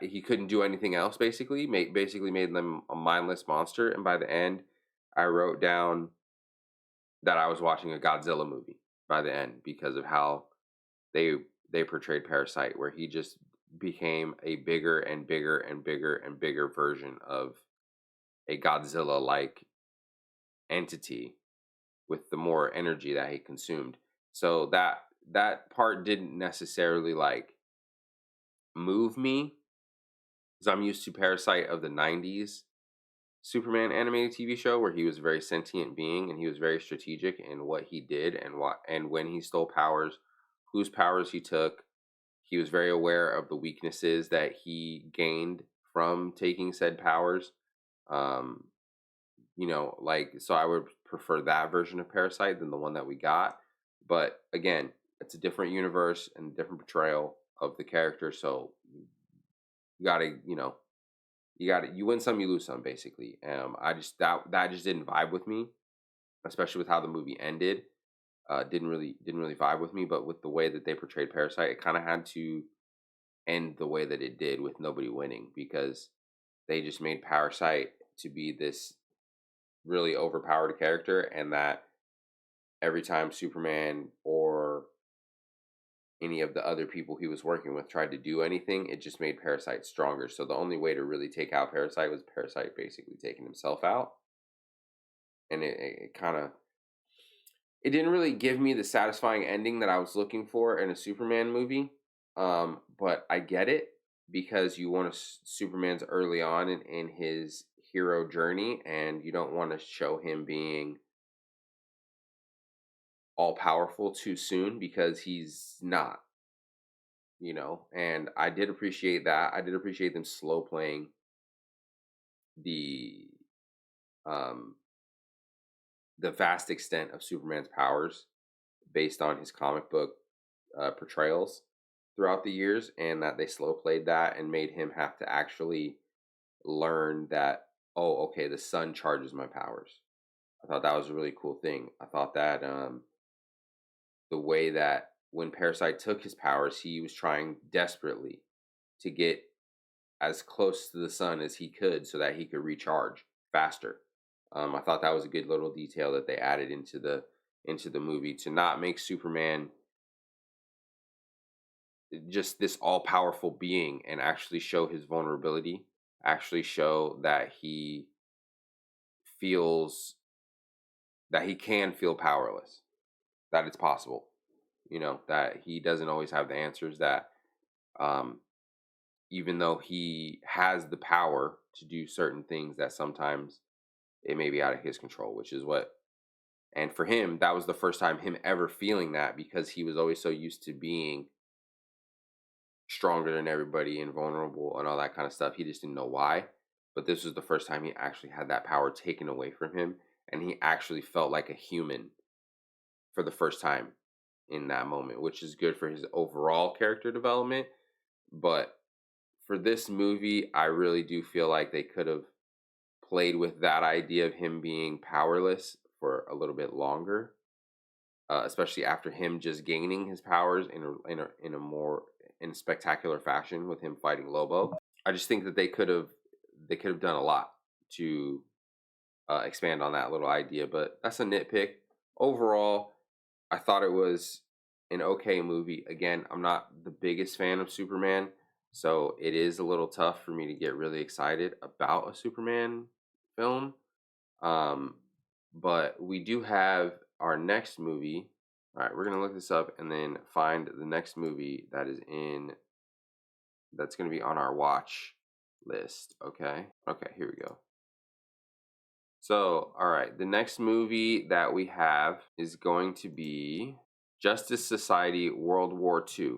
S1: he couldn't do anything else. Basically made them a mindless monster. And by the end, I wrote down that I was watching a Godzilla movie by the end, because of how they they portrayed Parasite, where he just became a bigger and bigger and bigger and bigger version of a Godzilla like entity, with the more energy that he consumed. So that part didn't necessarily like move me. because I'm used to Parasite of the '90s Superman animated TV show where he was a very sentient being and he was very strategic in what he did and what and when he stole powers, whose powers he took. He was very aware of the weaknesses that he gained from taking said powers. Um, like, so I would prefer that version of Parasite than the one that we got. But again, it's a different universe and different portrayal of the character. So you gotta, you win some, you lose some, basically. I just that just didn't vibe with me, especially with how the movie ended. Didn't really vibe with me. But with the way that they portrayed Parasite, it kind of had to end the way that it did with nobody winning because they just made Parasite to be this really overpowered character, and that every time Superman or any of the other people he was working with tried to do anything, it just made Parasite stronger. So the only way to really take out Parasite was Parasite basically taking himself out, and it kind of it didn't really give me the satisfying ending that I was looking for in a Superman movie. But I get it because you want to Superman's early on in his hero journey, and you don't want to show him being all powerful too soon because he's not, and I did appreciate that. I did appreciate them slow playing the um the vast extent of Superman's powers based on his comic book portrayals throughout the years, and that they slow played that and made him have to actually learn that, oh, okay, the sun charges my powers. I thought that was a really cool thing. I thought that the way that when Parasite took his powers, he was trying desperately to get as close to the sun as he could so that he could recharge faster. I thought that was a good little detail that they added into the movie to not make Superman just this all powerful being and actually show his vulnerability, actually show that he feels that he can feel powerless, that it's possible, that he doesn't always have the answers, that um, even though he has the power to do certain things, that sometimes it may be out of his control, which is what, and for him, that was the first time him ever feeling that because he was always so used to being stronger than everybody, invulnerable, and all that kind of stuff. He just didn't know why. But this was the first time he actually had that power taken away from him, and he actually felt like a human for the first time in that moment, which is good for his overall character development. But for this movie, I really do feel like they could have played with that idea of him being powerless for a little bit longer, especially after him just gaining his powers in a more in spectacular fashion with him fighting Lobo. I just think that they could have done a lot to expand on that little idea, but that's a nitpick. Overall, I thought it was an okay movie. Again, I'm not the biggest fan of Superman, so it is a little tough for me to get really excited about a Superman film. Um, but we do have our next movie. All right, we're gonna look this up and then find the next movie that's gonna be on our watch list. Okay. Okay, here we go. So, all right, the next movie that we have is going to be Justice Society World War II,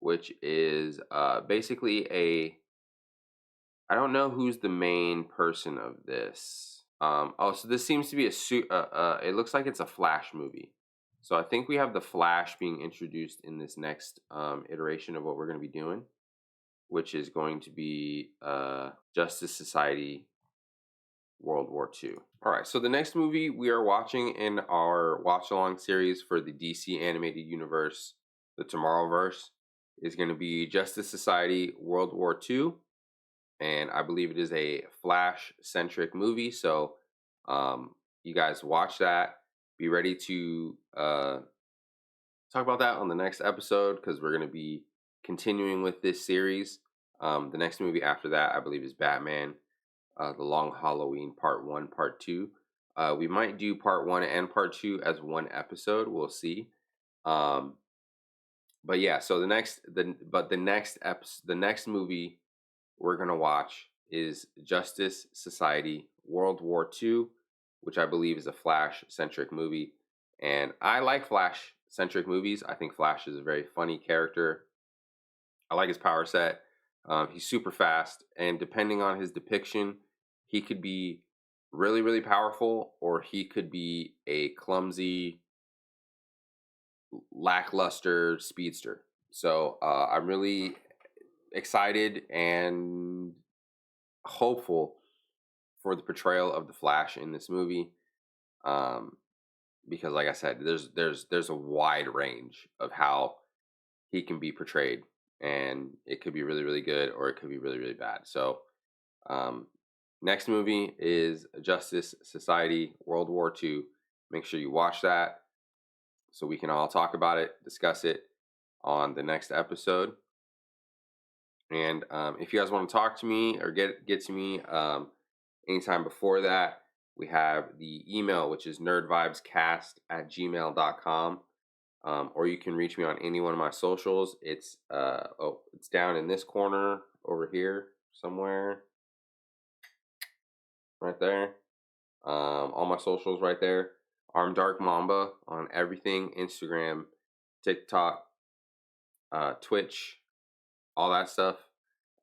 S1: which is basically I don't know who's the main person of this. So this seems to be it looks like it's a Flash movie. So I think we have the Flash being introduced in this next iteration of what we're going to be doing, which is going to be Justice Society World War II. All right, so the next movie we are watching in our watch along series for the DC animated universe, the Tomorrowverse, is going to be Justice Society World War II, and I believe it is a Flash centric movie. So, you guys watch that. Be ready to talk about that on the next episode because we're going to be continuing with this series. The next movie after that, I believe, is Batman, The Long Halloween Part 1, Part 2. We might do Part 1 and Part 2 as one episode. We'll see. Um, but yeah, so the next movie we're going to watch is Justice Society World War II, which I believe is a Flash centric movie. And I like Flash centric movies. I think Flash is a very funny character. I like his power set. He's super fast, and depending on his depiction, he could be really, really powerful, or he could be a clumsy, lackluster speedster. So I'm really excited and hopeful for the portrayal of the Flash in this movie, um, because, like I said, there's a wide range of how he can be portrayed, and it could be really, really good, or it could be really, really bad. So um, next movie is Justice Society World War II. Make sure you watch that so we can all talk about it, discuss it on the next episode. And if you guys want to talk to me or get to me anytime before that, we have the email, which is nerdvibescast@gmail.com. Or you can reach me on any one of my socials. It's it's down in this corner over here somewhere, right there. All my socials right there. Arm Dark Mamba on everything: Instagram, TikTok, Twitch, all that stuff.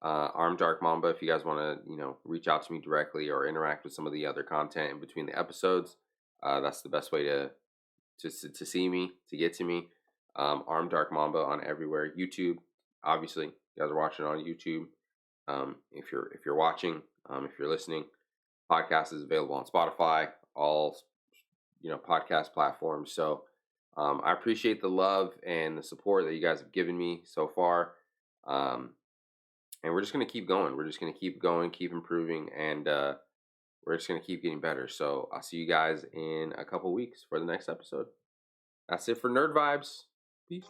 S1: Arm Dark Mamba. If you guys want to, reach out to me directly or interact with some of the other content in between the episodes, that's the best way to see me, to get to me. Arm Dark Mamba on everywhere. YouTube, obviously, you guys are watching on YouTube. If you're watching, if you're listening, podcast is available on Spotify, all podcast platforms. So I appreciate the love and the support that you guys have given me so far. And we're just gonna keep going. We're just gonna keep going, keep improving, and we're just gonna keep getting better. So I'll see you guys in a couple weeks for the next episode. That's it for Nerd Vibes. Peace.